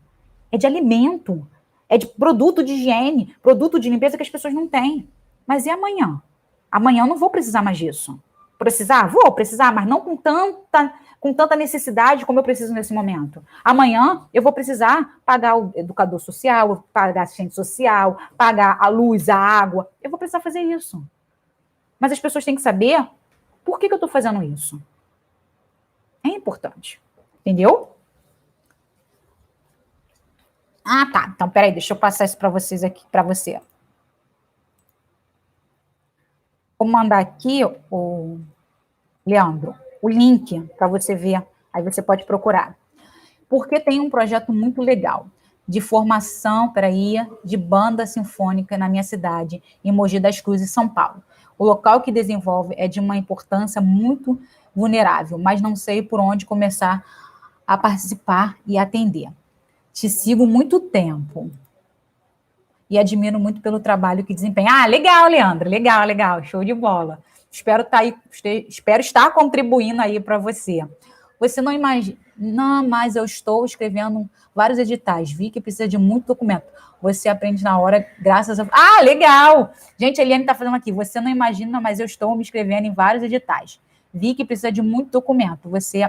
é de alimento, é de produto de higiene, produto de limpeza que as pessoas não têm. Mas e amanhã? Amanhã eu não vou precisar mais disso. Precisar? Vou precisar, mas não com tanta necessidade como eu preciso nesse momento. Amanhã eu vou precisar pagar o educador social, pagar assistente social, pagar a luz, a água. Eu vou precisar fazer isso. Mas as pessoas têm que saber por que eu estou fazendo isso. É importante. Entendeu? Ah, tá. Então, peraí, deixa eu passar isso para vocês aqui, para você. Vou mandar aqui, o Leandro, o link para você ver. Aí você pode procurar. Porque tem um projeto muito legal de formação, de banda sinfônica na minha cidade, em Mogi das Cruzes, São Paulo. O local que desenvolve é de uma importância muito vulnerável, mas não sei por onde começar a participar e atender. Te sigo muito tempo e admiro muito pelo trabalho que desempenha. Ah, legal, Leandro, legal, show de bola. Espero estar contribuindo aí para você. Você não imagina, não, mas eu estou escrevendo vários editais, vi que precisa de muito documento. Você aprende na hora, graças a... Ah, legal! Gente, a Eliane está falando aqui, você não imagina, mas eu estou me inscrevendo em vários editais. Vi que precisa de muito documento. Você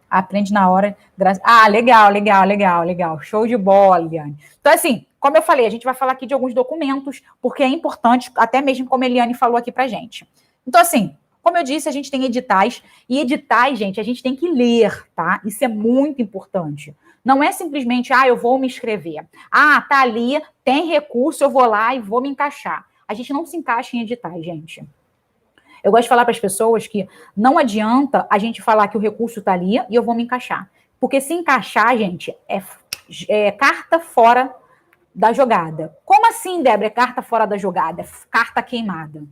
aprende na hora. Ah, legal. Show de bola, Eliane. Então, assim, como eu falei, a gente vai falar aqui de alguns documentos, porque é importante, até mesmo como a Eliane falou aqui pra gente. Então, assim, como eu disse, a gente tem editais, e editais, gente, a gente tem que ler, tá? Isso é muito importante. Não é simplesmente, eu vou me inscrever. Ah, tá ali, tem recurso, eu vou lá e vou me encaixar. A gente não se encaixa em editais, gente. Eu gosto de falar para as pessoas que não adianta a gente falar que o recurso está ali e eu vou me encaixar. Porque se encaixar, gente, é carta fora da jogada. Como assim, Débora? Carta fora da jogada, carta queimada.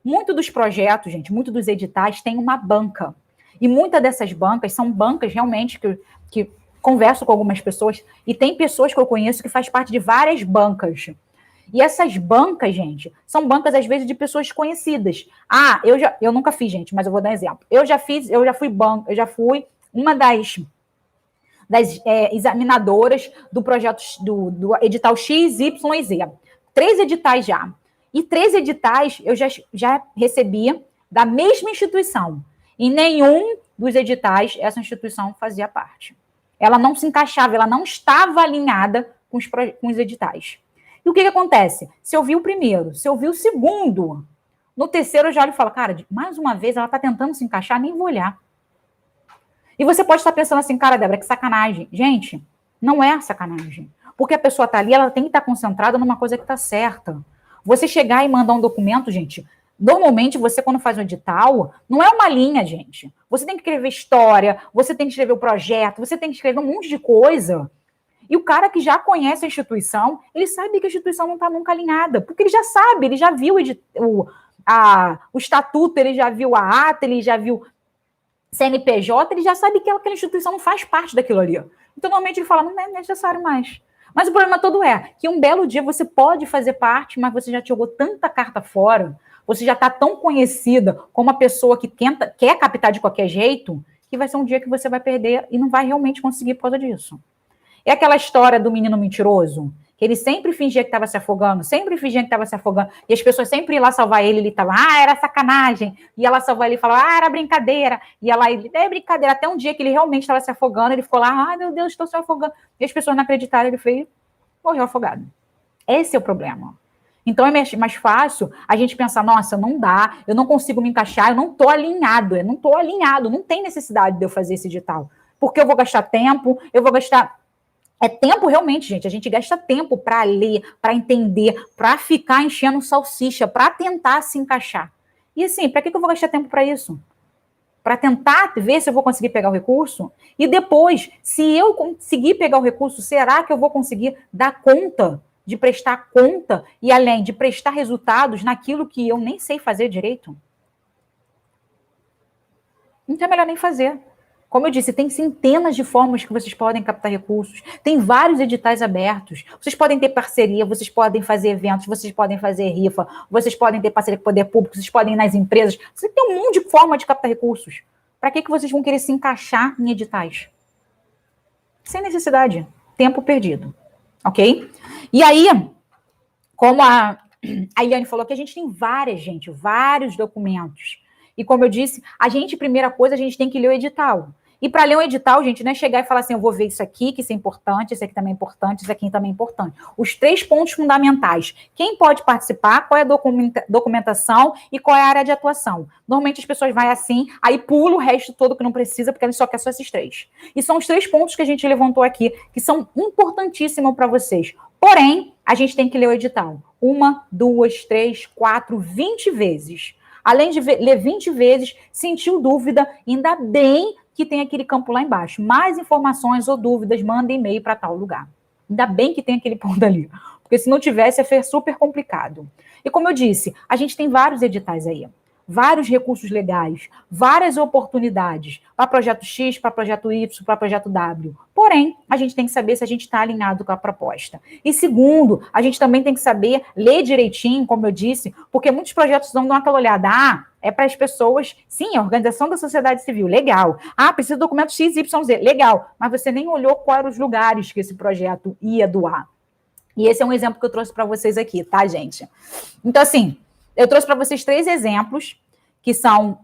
Muito dos projetos, gente, muito dos editais tem uma banca. E muitas dessas bancas são bancas realmente que converso com algumas pessoas, e tem pessoas que eu conheço que faz parte de várias bancas. E essas bancas, gente, são bancas, às vezes, de pessoas conhecidas. Eu nunca fiz, gente, mas eu vou dar um exemplo. Eu já fui uma das examinadoras do projeto do edital XYZ. 3 editais já. E 3 editais eu já recebia da mesma instituição. E nenhum dos editais essa instituição fazia parte. Ela não se encaixava, ela não estava alinhada com os editais. E o que acontece? Se eu vi o primeiro, se eu vi o segundo, no terceiro eu já olho e falo, cara, mais uma vez ela está tentando se encaixar, nem vou olhar. E você pode estar pensando assim, cara, Débora, que sacanagem. Gente, não é sacanagem. Porque a pessoa está ali, ela tem que estar concentrada numa coisa que está certa. Você chegar e mandar um documento, gente, normalmente você, quando faz um edital, não é uma linha, gente. Você tem que escrever história, você tem que escrever o projeto, você tem que escrever um monte de coisa. E o cara que já conhece a instituição, ele sabe que a instituição não está nunca alinhada, porque ele já sabe, ele já viu o estatuto, ele já viu a ata, ele já viu CNPJ, ele já sabe que aquela instituição não faz parte daquilo ali. Então, normalmente ele fala, não é necessário mais. Mas o problema todo é que um belo dia você pode fazer parte, mas você já jogou tanta carta fora, você já está tão conhecida como uma pessoa que quer captar de qualquer jeito, que vai ser um dia que você vai perder e não vai realmente conseguir por causa disso. É aquela história do menino mentiroso, que ele sempre fingia que estava se afogando, e as pessoas sempre iam lá salvar ele estava, era sacanagem, e ela salvar ele e falava, era brincadeira, e ela, é brincadeira, até um dia que ele realmente estava se afogando, ele ficou lá, meu Deus, estou se afogando, e as pessoas não acreditaram, ele foi, morreu afogado. Esse é o problema. Então é mais fácil a gente pensar, nossa, não dá, eu não consigo me encaixar, eu não estou alinhado, não tem necessidade de eu fazer esse edital, porque eu vou gastar tempo, É tempo realmente, gente. A gente gasta tempo para ler, para entender, para ficar enchendo salsicha, para tentar se encaixar. E assim, para que eu vou gastar tempo para isso? Para tentar ver se eu vou conseguir pegar o recurso? E depois, se eu conseguir pegar o recurso, será que eu vou conseguir dar conta de prestar conta e além de prestar resultados naquilo que eu nem sei fazer direito? Então é melhor nem fazer. Como eu disse, tem centenas de formas que vocês podem captar recursos. Tem vários editais abertos. Vocês podem ter parceria, vocês podem fazer eventos, vocês podem fazer rifa, vocês podem ter parceria com o poder público, vocês podem ir nas empresas. Você tem um monte de forma de captar recursos. Para que vocês vão querer se encaixar em editais? Sem necessidade. Tempo perdido. Ok? E aí, como a Eliane falou que a gente tem vários documentos. E como eu disse, primeira coisa, a gente tem que ler o edital. E para ler um edital, gente, não é chegar e falar assim, eu vou ver isso aqui, que isso é importante, isso aqui também é importante, isso aqui também é importante. Os 3 pontos fundamentais. Quem pode participar, qual é a documentação e qual é a área de atuação. Normalmente as pessoas vão assim, aí pula o resto todo que não precisa, porque eles só querem só esses 3. E são os 3 pontos que a gente levantou aqui, que são importantíssimos para vocês. Porém, a gente tem que ler o edital. 1, 2, 3, 4, 20 vezes. Além de ler 20 vezes, sentiu dúvida, ainda bem que tem aquele campo lá embaixo. Mais informações ou dúvidas, manda e-mail para tal lugar. Ainda bem que tem aquele ponto ali. Porque se não tivesse, ia ser super complicado. E como eu disse, a gente tem vários editais aí. Vários recursos legais, várias oportunidades para projeto X, para projeto Y, para projeto W. Porém, a gente tem que saber se a gente está alinhado com a proposta. E segundo, a gente também tem que saber ler direitinho, como eu disse, porque muitos projetos não dão aquela olhada. É para as pessoas, sim, a organização da sociedade civil, legal. Precisa do documento XYZ, legal. Mas você nem olhou quais eram os lugares que esse projeto ia doar. E esse é um exemplo que eu trouxe para vocês aqui, tá, gente? Então, assim, eu trouxe para vocês 3 exemplos, que são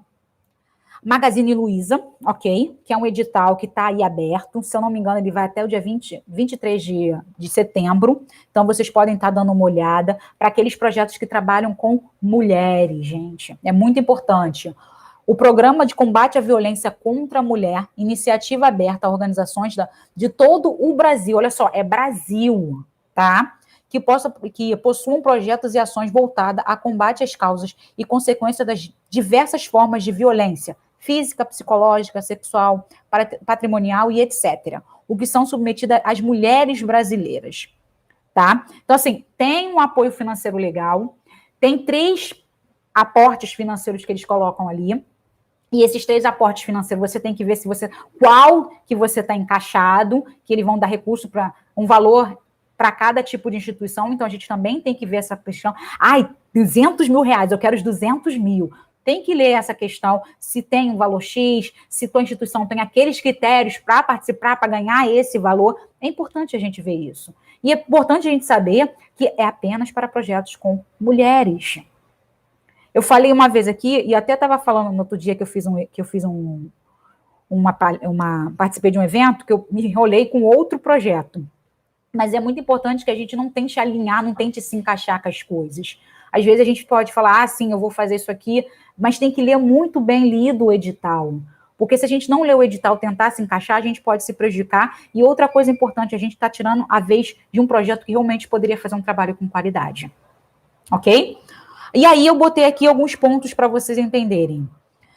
Magazine Luiza, ok? Que é um edital que está aí aberto. Se eu não me engano, ele vai até o dia 23 de setembro. Então, vocês podem estar dando uma olhada para aqueles projetos que trabalham com mulheres, gente. É muito importante. O Programa de Combate à Violência contra a Mulher, iniciativa aberta a organizações de todo o Brasil. Olha só, é Brasil, tá? Que possuam projetos e ações voltadas a combate às causas e consequências das diversas formas de violência física, psicológica, sexual, patrimonial e etc., o que são submetidas às mulheres brasileiras. tá? Então, assim, tem um apoio financeiro legal, tem 3 aportes financeiros que eles colocam ali, e esses 3 aportes financeiros, você tem que ver se você qual que você está encaixado, que eles vão dar recurso para um valor para cada tipo de instituição, então a gente também tem que ver essa questão. Ai, 200 mil reais, eu quero os 200 mil. Tem que ler essa questão, se tem um valor X, se tua instituição tem aqueles critérios para participar, para ganhar esse valor. É importante a gente ver isso. E é importante a gente saber que é apenas para projetos com mulheres. Eu falei uma vez aqui, e até estava falando no outro dia que eu participei de um evento, que eu me enrolei com outro projeto. Mas é muito importante que a gente não tente alinhar, não tente se encaixar com as coisas. Às vezes a gente pode falar, sim, eu vou fazer isso aqui, mas tem que ler muito bem lido o edital. Porque se a gente não ler o edital, tentar se encaixar, a gente pode se prejudicar. E outra coisa importante, a gente está tirando a vez de um projeto que realmente poderia fazer um trabalho com qualidade. Ok? E aí eu botei aqui alguns pontos para vocês entenderem.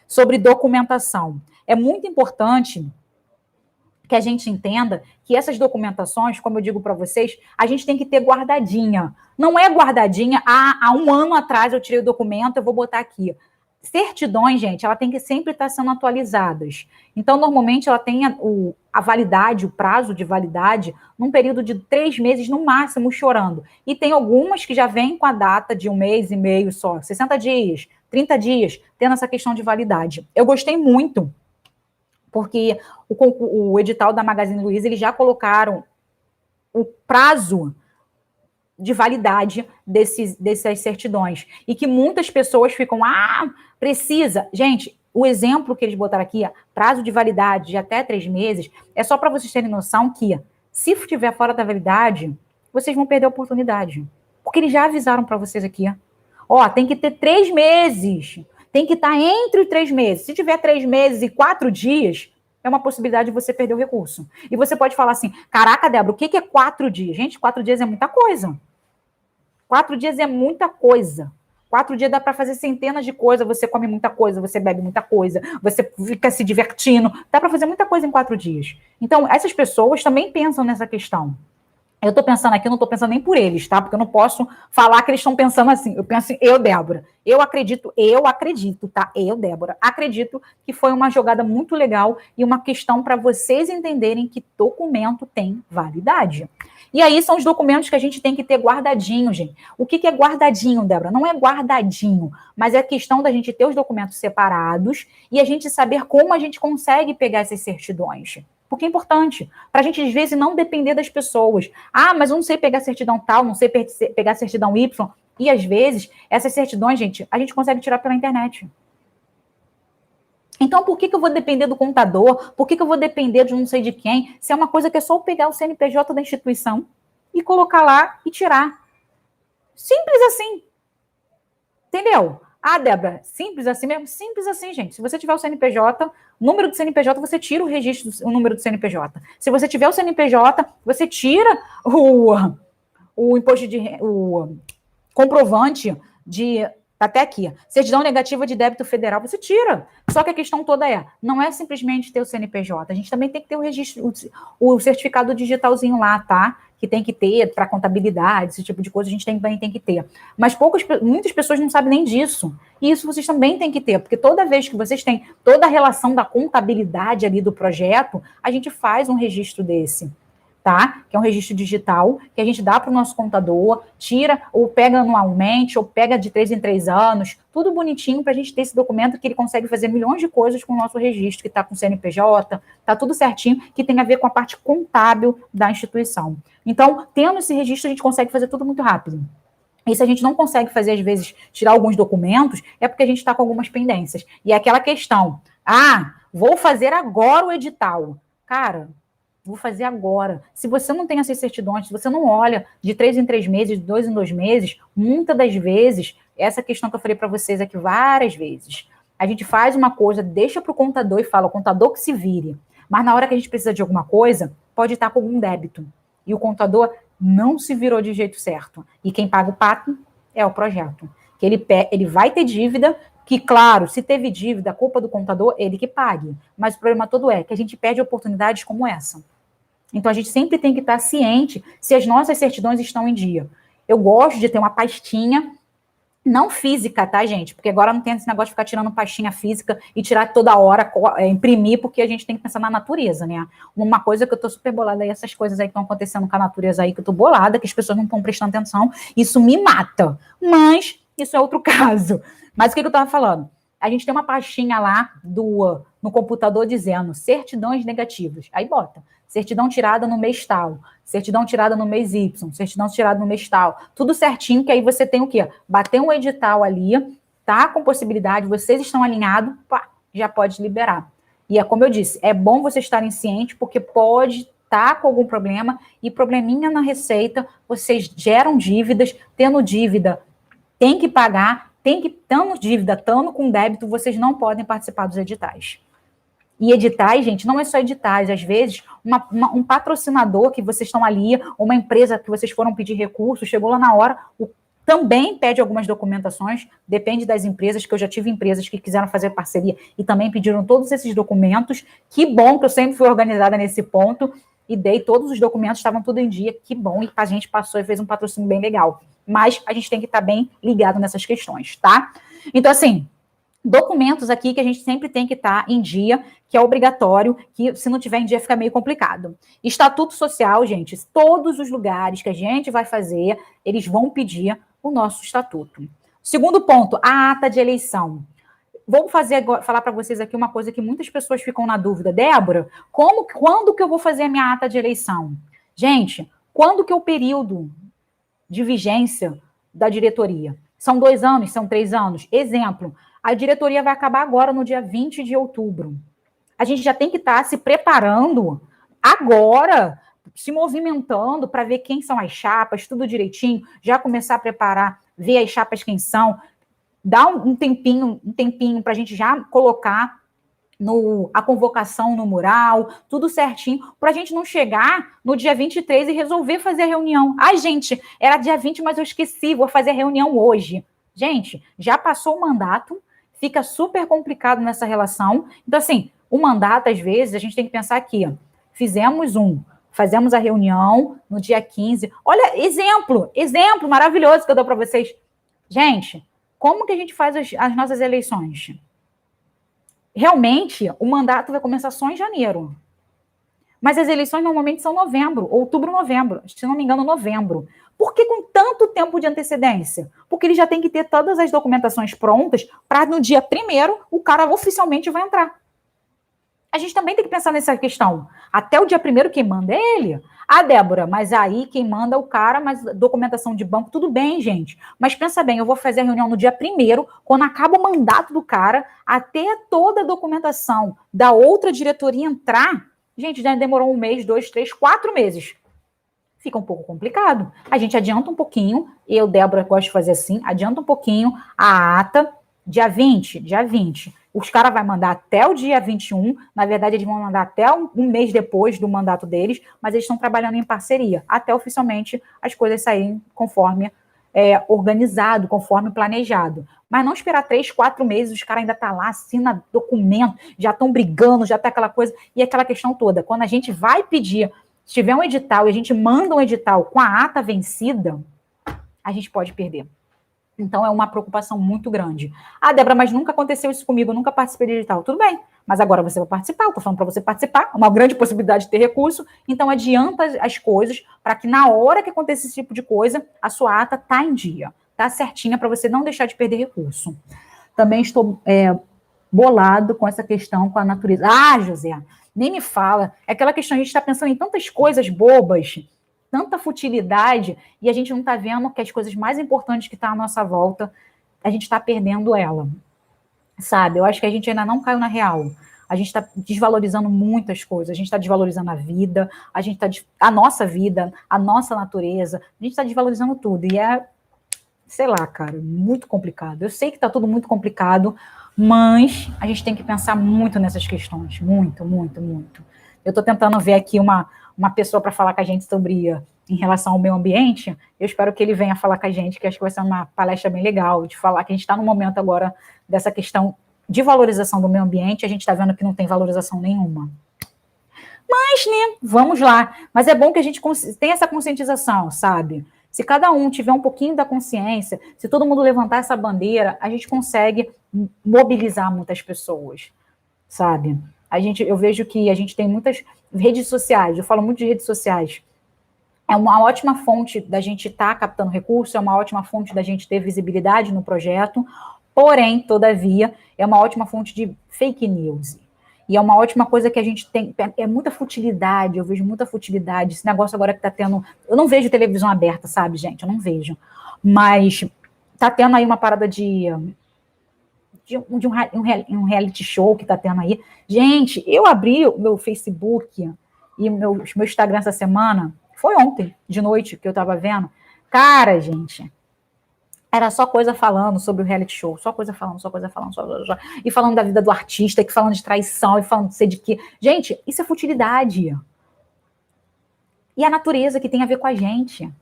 Sobre documentação. É muito importante que a gente entenda que essas documentações, como eu digo para vocês, a gente tem que ter guardadinha. Não é guardadinha, há um ano atrás eu tirei o documento, eu vou botar aqui. Certidões, gente, ela tem que sempre estar sendo atualizadas. Então, normalmente, ela tem a validade, o prazo de validade, num período de 3 meses, no máximo, chorando. E tem algumas que já vêm com a data de 1 mês e meio só, 60 dias, 30 dias, tendo essa questão de validade. Eu gostei muito, porque o edital da Magazine Luiza, eles já colocaram o prazo de validade dessas certidões. E que muitas pessoas ficam, precisa. Gente, o exemplo que eles botaram aqui, prazo de validade de até 3 meses, é só para vocês terem noção que, se estiver fora da validade, vocês vão perder a oportunidade. Porque eles já avisaram para vocês aqui. Tem que ter 3 meses. Tem que estar entre os 3 meses. Se tiver 3 meses e 4 dias, é uma possibilidade de você perder o recurso. E você pode falar assim, caraca, Débora, o que é 4 dias? Gente, 4 dias é muita coisa. 4 dias é muita coisa. 4 dias dá para fazer centenas de coisas. Você come muita coisa, você bebe muita coisa, você fica se divertindo. Dá para fazer muita coisa em 4 dias. Então, essas pessoas também pensam nessa questão. Eu estou pensando aqui, eu não estou pensando nem por eles, tá? Porque eu não posso falar que eles estão pensando assim. Eu penso, Débora. Eu acredito, tá? Débora, acredito que foi uma jogada muito legal e uma questão para vocês entenderem que documento tem validade. E aí são os documentos que a gente tem que ter guardadinho, gente. O que é guardadinho, Débora? Não é guardadinho, mas é a questão da gente ter os documentos separados e a gente saber como a gente consegue pegar essas certidões. Porque é importante, para a gente, às vezes, não depender das pessoas. Mas eu não sei pegar certidão tal, não sei pegar certidão Y. E, às vezes, essas certidões, gente, a gente consegue tirar pela internet. Então, por que eu vou depender do contador? Por que eu vou depender de não sei de quem? Se é uma coisa que é só eu pegar o CNPJ da instituição e colocar lá e tirar. Simples assim. Entendeu? Débora, simples assim mesmo? Simples assim, gente. Se você tiver o CNPJ, número do CNPJ, você tira o número do CNPJ. Se você tiver o CNPJ, você tira o imposto o comprovante de, até aqui, certidão negativa de débito federal, você tira. Só que a questão toda não é simplesmente ter o CNPJ, a gente também tem que ter o registro, o certificado digitalzinho lá, tá? Que tem que ter para contabilidade, esse tipo de coisa, a gente também tem que ter. Mas muitas pessoas não sabem nem disso. E isso vocês também têm que ter, porque toda vez que vocês têm toda a relação da contabilidade ali do projeto, a gente faz um registro desse, tá? Que é um registro digital, que a gente dá para o nosso contador, tira ou pega anualmente, ou pega de 3 em 3 anos, tudo bonitinho para a gente ter esse documento que ele consegue fazer milhões de coisas com o nosso registro, que está com o CNPJ, está tudo certinho, que tem a ver com a parte contábil da instituição. Então, tendo esse registro, a gente consegue fazer tudo muito rápido. E se a gente não consegue fazer, às vezes, tirar alguns documentos, é porque a gente está com algumas pendências. E é aquela questão, vou fazer agora o edital. Cara, vou fazer agora. Se você não tem essas certidões, se você não olha de 3 em 3 meses, de 2 em 2 meses, muitas das vezes, essa questão que eu falei para vocês aqui várias vezes, a gente faz uma coisa, deixa para o contador e fala, o contador que se vire. Mas na hora que a gente precisa de alguma coisa, pode estar com algum débito. E o contador não se virou de jeito certo. E quem paga o pato é o projeto. Que ele vai ter dívida, que, claro, se teve dívida, a culpa do contador, ele que pague. Mas o problema todo é que a gente perde oportunidades como essa. Então, a gente sempre tem que estar ciente se as nossas certidões estão em dia. Eu gosto de ter uma pastinha, não física, tá, gente? Porque agora não tem esse negócio de ficar tirando pastinha física e tirar toda hora, imprimir, porque a gente tem que pensar na natureza, né? Uma coisa que eu tô super bolada aí, essas coisas aí que estão acontecendo com a natureza aí, que eu tô bolada, que as pessoas não estão prestando atenção, isso me mata. Mas, isso é outro caso. Mas o que eu tava falando? A gente tem uma pastinha lá no computador dizendo certidões negativas. Aí bota certidão tirada no mês tal, certidão tirada no mês Y, certidão tirada no mês tal. Tudo certinho, que aí você tem o quê? Bater um edital ali, tá com possibilidade, vocês estão alinhados, pá, já pode liberar. E é como eu disse, é bom vocês estarem cientes, porque pode estar com algum problema e probleminha na receita, vocês geram dívidas, tendo dívida, tem que pagar, tem que, estando dívida, estando com débito, vocês não podem participar dos editais. E editais, gente, não é só editais. Às vezes, um patrocinador que vocês estão ali, uma empresa que vocês foram pedir recurso, chegou lá na hora, também pede algumas documentações, depende das empresas, que eu já tive empresas que quiseram fazer parceria e também pediram todos esses documentos. Que bom que eu sempre fui organizada nesse ponto e dei todos os documentos, estavam tudo em dia. Que bom, e a gente passou e fez um patrocínio bem legal. Mas a gente tem que estar bem ligado nessas questões, tá? Então, assim, documentos aqui que a gente sempre tem que estar em dia, que é obrigatório, que se não tiver em dia fica meio complicado. Estatuto social, gente, todos os lugares que a gente vai fazer, eles vão pedir o nosso estatuto. Segundo ponto, a ata de eleição. Vou falar para vocês aqui uma coisa que muitas pessoas ficam na dúvida. Débora, quando que eu vou fazer a minha ata de eleição? Gente, quando que é o período de vigência da diretoria? São 2 anos? São 3 anos? Exemplo, a diretoria vai acabar agora no dia 20 de outubro. A gente já tem que estar se preparando agora, se movimentando para ver quem são as chapas, tudo direitinho, já começar a preparar, ver as chapas quem são, dar um tempinho para a gente já colocar a convocação no mural, tudo certinho, para a gente não chegar no dia 23 e resolver fazer a reunião. Ai, gente, era dia 20, mas eu esqueci, vou fazer a reunião hoje. Gente, já passou o mandato, fica super complicado nessa relação. Então, assim, o mandato, às vezes, a gente tem que pensar aqui, ó, fazemos a reunião no dia 15. Olha, exemplo maravilhoso que eu dou para vocês. Gente, como que a gente faz as nossas eleições? Realmente, o mandato vai começar só em janeiro. Mas as eleições normalmente são novembro, outubro, novembro. Se não me engano, novembro. Por que com tanto tempo de antecedência? Porque ele já tem que ter todas as documentações prontas para no dia 1º o cara oficialmente vai entrar. A gente também tem que pensar nessa questão. Até o dia 1º quem manda é ele. Ah, Débora, mas aí quem manda é o cara, mas documentação de banco, tudo bem, gente. Mas pensa bem, eu vou fazer a reunião no dia 1º, quando acaba o mandato do cara, até toda a documentação da outra diretoria entrar, gente, já demorou 1 mês, 2, 3, 4 meses. Fica um pouco complicado. A gente adianta um pouquinho, eu, Débora, gosto de fazer assim, adianta um pouquinho a ata, dia 20. Os caras vão mandar até o dia 21, na verdade eles vão mandar até um mês depois do mandato deles, mas eles estão trabalhando em parceria, até oficialmente as coisas saírem conforme organizado, conforme planejado. Mas não esperar 3, 4 meses, os caras ainda estão lá, assina documento, já estão brigando, já está aquela coisa, e aquela questão toda. Quando a gente vai pedir, se tiver um edital e a gente manda um edital com a ata vencida, a gente pode perder. Então, é uma preocupação muito grande. Ah, Débora, mas nunca aconteceu isso comigo, eu nunca participei de edital. Tudo bem, mas agora você vai participar, eu estou falando para você participar, uma grande possibilidade de ter recurso, então adianta as coisas para que na hora que acontecer esse tipo de coisa, a sua ata está em dia, está certinha para você não deixar de perder recurso. Também estou bolado com essa questão com a natureza. Ah, José, nem me fala. É aquela questão, a gente está pensando em tantas coisas bobas, tanta futilidade, e a gente não está vendo que as coisas mais importantes que estão à nossa volta, a gente está perdendo ela. Sabe? Eu acho que a gente ainda não caiu na real. A gente está desvalorizando muitas coisas. A gente está desvalorizando a vida, a nossa vida, a nossa natureza. A gente está desvalorizando tudo. E sei lá, cara, muito complicado. Eu sei que está tudo muito complicado, mas a gente tem que pensar muito nessas questões. Muito, muito, muito. Eu estou tentando ver aqui uma pessoa para falar com a gente sobre em relação ao meio ambiente. Eu espero que ele venha falar com a gente, que acho que vai ser uma palestra bem legal, de falar que a gente está no momento agora dessa questão de valorização do meio ambiente, a gente está vendo que não tem valorização nenhuma. Mas, né, vamos lá. Mas é bom que a gente tenha essa conscientização, sabe? Se cada um tiver um pouquinho da consciência, se todo mundo levantar essa bandeira, a gente consegue mobilizar muitas pessoas, sabe? Eu vejo que a gente tem muitas redes sociais, eu falo muito de redes sociais. É uma ótima fonte da gente estar captando recursos, é uma ótima fonte da gente ter visibilidade no projeto, porém, todavia, é uma ótima fonte de fake news. E é uma ótima coisa que a gente tem, é muita futilidade, eu vejo muita futilidade, esse negócio agora que está tendo, eu não vejo televisão aberta, sabe, gente, eu não vejo, mas está tendo aí uma parada de um reality show que está tendo aí. Gente, eu abri o meu Facebook e meu Instagram essa semana, foi ontem, de noite, que eu estava vendo. Cara, gente, era só coisa falando sobre o reality show, só coisa falando, e falando da vida do artista, e falando de traição, e falando de ser de quê. Gente, isso é futilidade. E a natureza que tem a ver com a gente.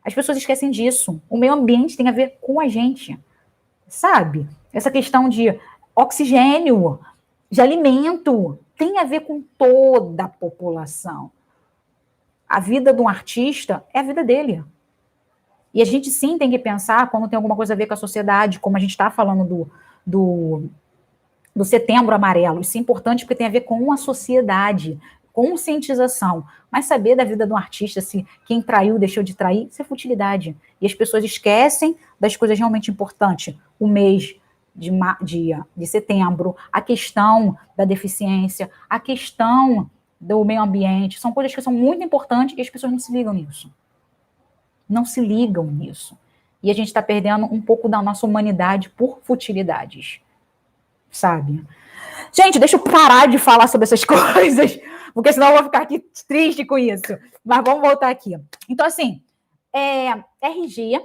As pessoas esquecem disso. O meio ambiente tem a ver com a gente. Sabe? Essa questão de oxigênio, de alimento, tem a ver com toda a população. A vida de um artista é a vida dele. E a gente sim tem que pensar quando tem alguma coisa a ver com a sociedade, como a gente está falando do Setembro Amarelo. Isso é importante porque tem a ver com a sociedade, conscientização. Mas saber da vida de um artista, se quem traiu, deixou de trair, isso é futilidade. E as pessoas esquecem das coisas realmente importantes. O mês de setembro, a questão da deficiência, a questão do meio ambiente, são coisas que são muito importantes e as pessoas não se ligam nisso. Não se ligam nisso. E a gente está perdendo um pouco da nossa humanidade por futilidades. Sabe? Gente, deixa eu parar de falar sobre essas coisas, porque senão eu vou ficar aqui triste com isso. Mas vamos voltar aqui. Então, assim, RG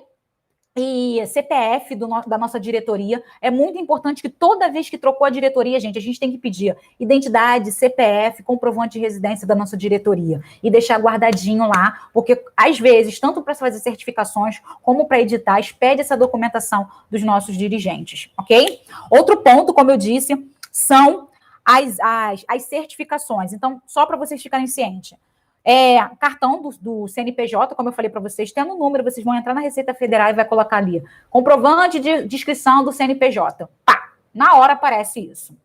e CPF da nossa diretoria. É muito importante que toda vez que trocou a diretoria, gente, a gente tem que pedir identidade, CPF, comprovante de residência da nossa diretoria e deixar guardadinho lá, porque às vezes, tanto para fazer certificações como para editais, pede essa documentação dos nossos dirigentes, ok? Outro ponto, como eu disse, são as certificações. Então, só para vocês ficarem cientes. Cartão do CNPJ, como eu falei para vocês, tendo um número, vocês vão entrar na Receita Federal e vai colocar ali, comprovante de inscrição do CNPJ. Pá, na hora aparece isso.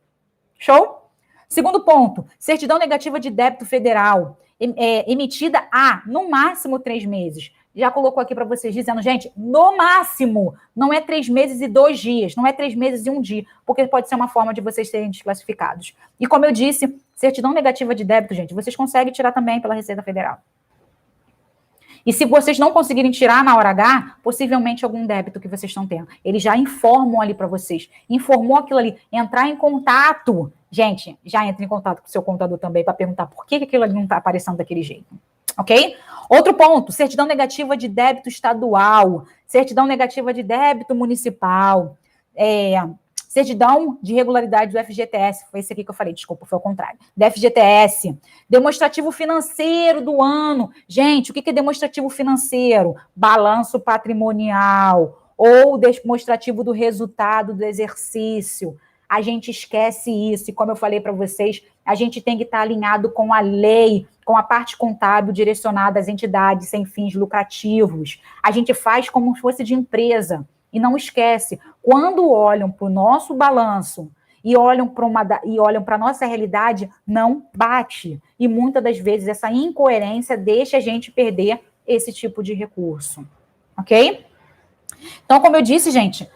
Show? Segundo ponto, certidão negativa de débito federal, emitida há, no máximo, 3 meses. Já colocou aqui para vocês, dizendo, gente, no máximo, não é 3 meses e 2 dias, não é 3 meses e 1 dia, porque pode ser uma forma de vocês serem desclassificados. E como eu disse, certidão negativa de débito, gente, vocês conseguem tirar também pela Receita Federal. E se vocês não conseguirem tirar na hora H, possivelmente algum débito que vocês estão tendo. Eles já informam ali para vocês. Informou aquilo ali. Entrar em contato. Gente, já entra em contato com o seu contador também para perguntar por que aquilo ali não está aparecendo daquele jeito. Ok? Outro ponto, certidão negativa de débito estadual, certidão negativa de débito municipal, certidão de regularidade do FGTS, foi esse aqui que eu falei, desculpa, foi ao contrário, do FGTS, demonstrativo financeiro do ano. Gente, o que é demonstrativo financeiro? Balanço patrimonial ou demonstrativo do resultado do exercício. A gente esquece isso, e como eu falei para vocês, a gente tem que estar alinhado com a lei, com a parte contábil direcionada às entidades sem fins lucrativos. A gente faz como se fosse de empresa. E não esquece, quando olham para o nosso balanço e olham para a nossa realidade, não bate. E muitas das vezes essa incoerência deixa a gente perder esse tipo de recurso. Ok? Então, como eu disse, gente,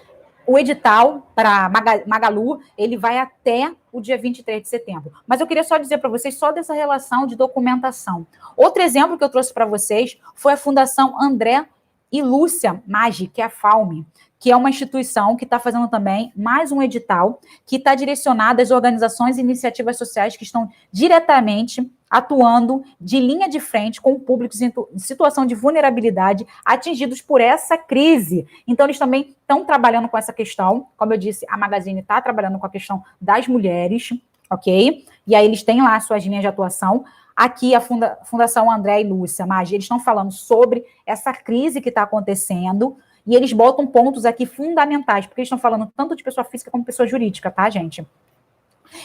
o edital para Magalu, ele vai até o dia 23 de setembro. Mas eu queria só dizer para vocês só dessa relação de documentação. Outro exemplo que eu trouxe para vocês foi a Fundação André e Lúcia Maggi, que é a FAUME, que é uma instituição que está fazendo também mais um edital que está direcionado às organizações e iniciativas sociais que estão diretamente atuando de linha de frente com públicos em situação de vulnerabilidade atingidos por essa crise. Então, eles também estão trabalhando com essa questão. Como eu disse, a Magazine está trabalhando com a questão das mulheres, ok? E aí eles têm lá suas linhas de atuação. Aqui, a Fundação André e Lúcia Maggi, eles estão falando sobre essa crise que está acontecendo, e eles botam pontos aqui fundamentais, porque eles estão falando tanto de pessoa física como pessoa jurídica, tá, gente?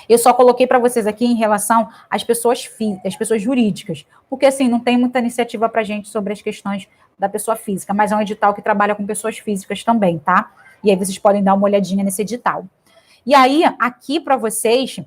Eu só coloquei para vocês aqui em relação às pessoas jurídicas, porque assim, não tem muita iniciativa para gente sobre as questões da pessoa física, mas é um edital que trabalha com pessoas físicas também, tá? E aí vocês podem dar uma olhadinha nesse edital. E aí, aqui para vocês,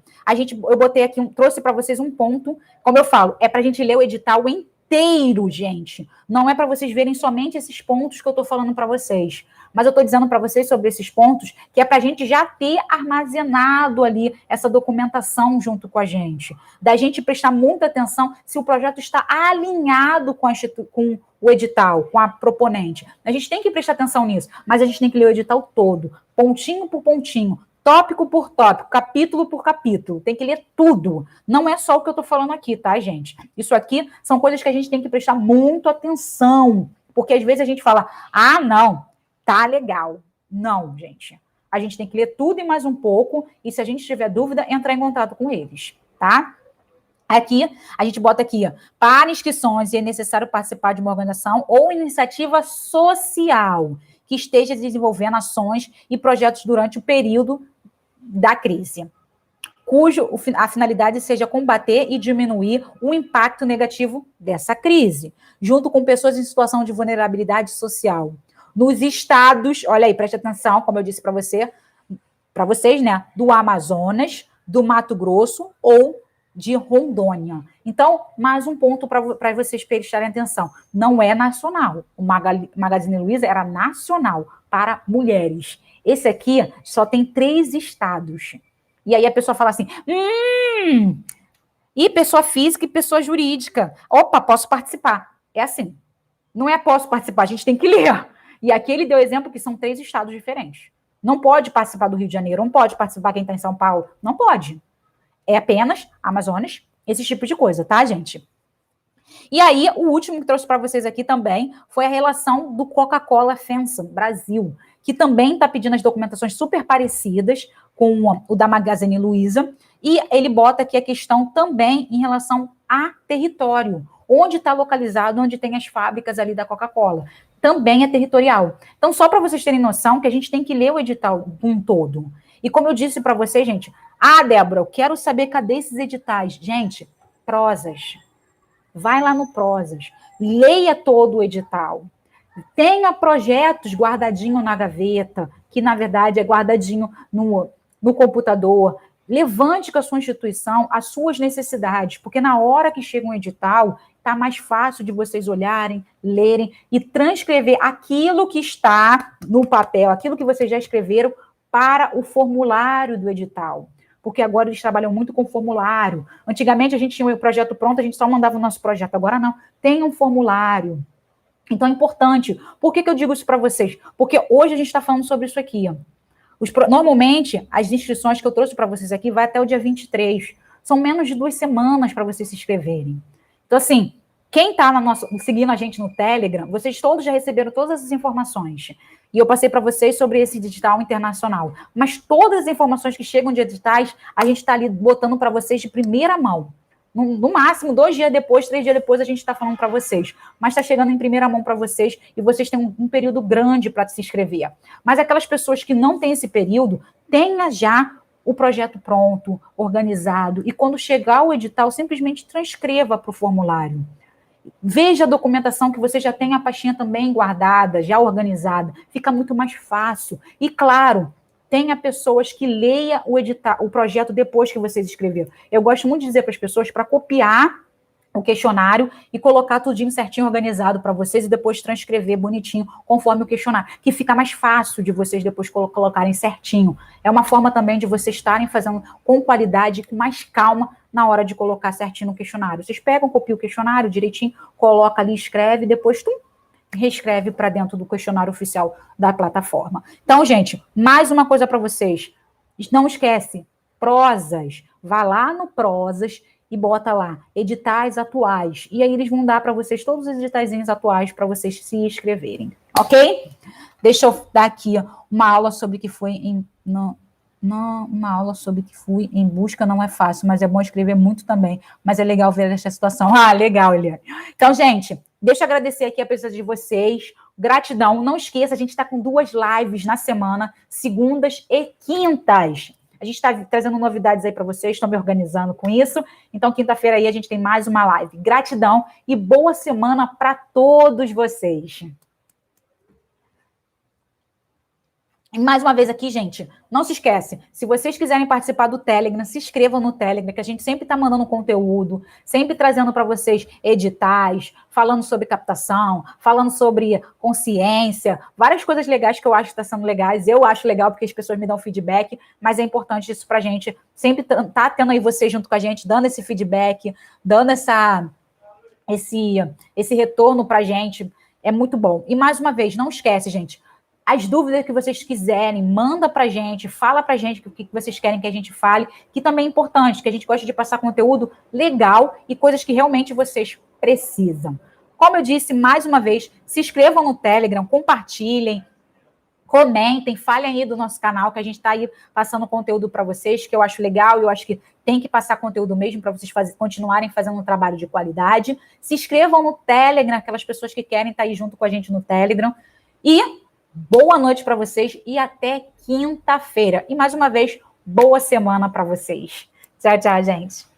eu botei aqui, trouxe para vocês um ponto, como eu falo, é para a gente ler o edital inteiro, gente. Não é para vocês verem somente esses pontos que eu estou falando para vocês. Mas eu estou dizendo para vocês sobre esses pontos que é para a gente já ter armazenado ali essa documentação junto com a gente. Da gente prestar muita atenção se o projeto está alinhado com o edital, com a proponente. A gente tem que prestar atenção nisso, mas a gente tem que ler o edital todo, pontinho por pontinho, tópico por tópico, capítulo por capítulo. Tem que ler tudo. Não é só o que eu estou falando aqui, tá, gente? Isso aqui são coisas que a gente tem que prestar muito atenção. Porque às vezes a gente fala, não, tá legal. Não, gente. A gente tem que ler tudo e mais um pouco. E se a gente tiver dúvida, entrar em contato com eles, tá? Aqui, a gente bota aqui, para inscrições é necessário participar de uma organização ou iniciativa social que esteja desenvolvendo ações e projetos durante o período da crise, a finalidade seja combater e diminuir o impacto negativo dessa crise, junto com pessoas em situação de vulnerabilidade social. Nos estados, olha aí, preste atenção, como eu disse para vocês, né, do Amazonas, do Mato Grosso ou de Rondônia. Então, mais um ponto para vocês prestarem atenção. Não é nacional. O Magazine Luiza era nacional para mulheres. Esse aqui só tem 3 estados. E aí a pessoa fala assim, e pessoa física e pessoa jurídica. Opa, posso participar. É assim. Não é posso participar, a gente tem que ler. E aqui ele deu exemplo que são 3 estados diferentes. Não pode participar do Rio de Janeiro, não pode participar quem está em São Paulo. Não pode. É apenas Amazonas, esse tipo de coisa, tá, gente? E aí, o último que trouxe para vocês aqui também foi a relação do Coca-Cola FEMSA Brasil, que também está pedindo as documentações super parecidas com o da Magazine Luiza, e ele bota aqui a questão também em relação a território, onde está localizado, onde tem as fábricas ali da Coca-Cola. Também é territorial. Então, só para vocês terem noção que a gente tem que ler o edital um todo. E como eu disse para vocês, gente, Débora, eu quero saber cadê esses editais. Gente, Prozas. Vai lá no Prozas. Leia todo o edital. Tenha projetos guardadinho na gaveta, que na verdade é guardadinho no computador. Levante com a sua instituição as suas necessidades, porque na hora que chega um edital, está mais fácil de vocês olharem, lerem e transcrever aquilo que está no papel, aquilo que vocês já escreveram para o formulário do edital. Porque agora eles trabalham muito com formulário. Antigamente a gente tinha o projeto pronto, a gente só mandava o nosso projeto. Agora não, tem um formulário. Então é importante. Por que eu digo isso para vocês? Porque hoje a gente está falando sobre isso aqui. Normalmente, as inscrições que eu trouxe para vocês aqui vai até o dia 23. São menos de 2 semanas para vocês se inscreverem. Então, assim, quem está seguindo a gente no Telegram, vocês todos já receberam todas essas informações. E eu passei para vocês sobre esse edital internacional. Mas todas as informações que chegam de editais, a gente está ali botando para vocês de primeira mão. No máximo, 2 dias depois, 3 dias depois, a gente está falando para vocês. Mas está chegando em primeira mão para vocês e vocês têm um período grande para se inscrever. Mas aquelas pessoas que não têm esse período, tenha já o projeto pronto, organizado. E quando chegar o edital, simplesmente transcreva para o formulário. Veja a documentação que você já tem a pastinha também guardada, já organizada. Fica muito mais fácil. E, claro, tenha pessoas que leiam o projeto depois que vocês escreveram. Eu gosto muito de dizer para as pessoas para copiar o questionário e colocar tudinho certinho, organizado para vocês e depois transcrever bonitinho conforme o questionário, que fica mais fácil de vocês depois colocarem certinho. É uma forma também de vocês estarem fazendo com qualidade, com mais calma na hora de colocar certinho no questionário. Vocês pegam, copiam o questionário direitinho, coloca ali, escreve, depois reescreve para dentro do questionário oficial da plataforma. Então, gente, mais uma coisa para vocês. Não esquece, Prozas. Vá lá no Prozas e bota lá, editais atuais. E aí eles vão dar para vocês todos os editais atuais para vocês se inscreverem. Ok? Deixa eu dar aqui uma aula sobre que foi uma aula sobre que fui em busca, não é fácil, mas é bom escrever muito também. Mas é legal ver essa situação. Legal, Eliane. Então, gente, deixa eu agradecer aqui a presença de vocês. Gratidão. Não esqueça, a gente está com 2 lives na semana, segundas e quintas. A gente está trazendo novidades aí para vocês, estou me organizando com isso. Então, quinta-feira aí a gente tem mais uma live. Gratidão e boa semana para todos vocês. E mais uma vez aqui, gente, não se esquece, se vocês quiserem participar do Telegram, se inscrevam no Telegram, que a gente sempre está mandando conteúdo, sempre trazendo para vocês editais, falando sobre captação, falando sobre consciência, várias coisas legais que eu acho que estão sendo legais. Eu acho legal porque as pessoas me dão feedback, mas é importante isso para a gente, sempre tá tendo aí vocês junto com a gente, dando esse feedback, dando esse retorno para a gente, é muito bom. E mais uma vez, não esquece, gente, as dúvidas que vocês quiserem, manda pra gente, fala pra gente o que vocês querem que a gente fale, que também é importante, que a gente gosta de passar conteúdo legal e coisas que realmente vocês precisam. Como eu disse, mais uma vez, se inscrevam no Telegram, compartilhem, comentem, falem aí do nosso canal, que a gente está aí passando conteúdo para vocês, que eu acho legal, eu acho que tem que passar conteúdo mesmo para vocês continuarem fazendo um trabalho de qualidade. Se inscrevam no Telegram, aquelas pessoas que querem estar aí junto com a gente no Telegram. E boa noite para vocês e até quinta-feira. E mais uma vez, boa semana para vocês. Tchau, tchau, gente.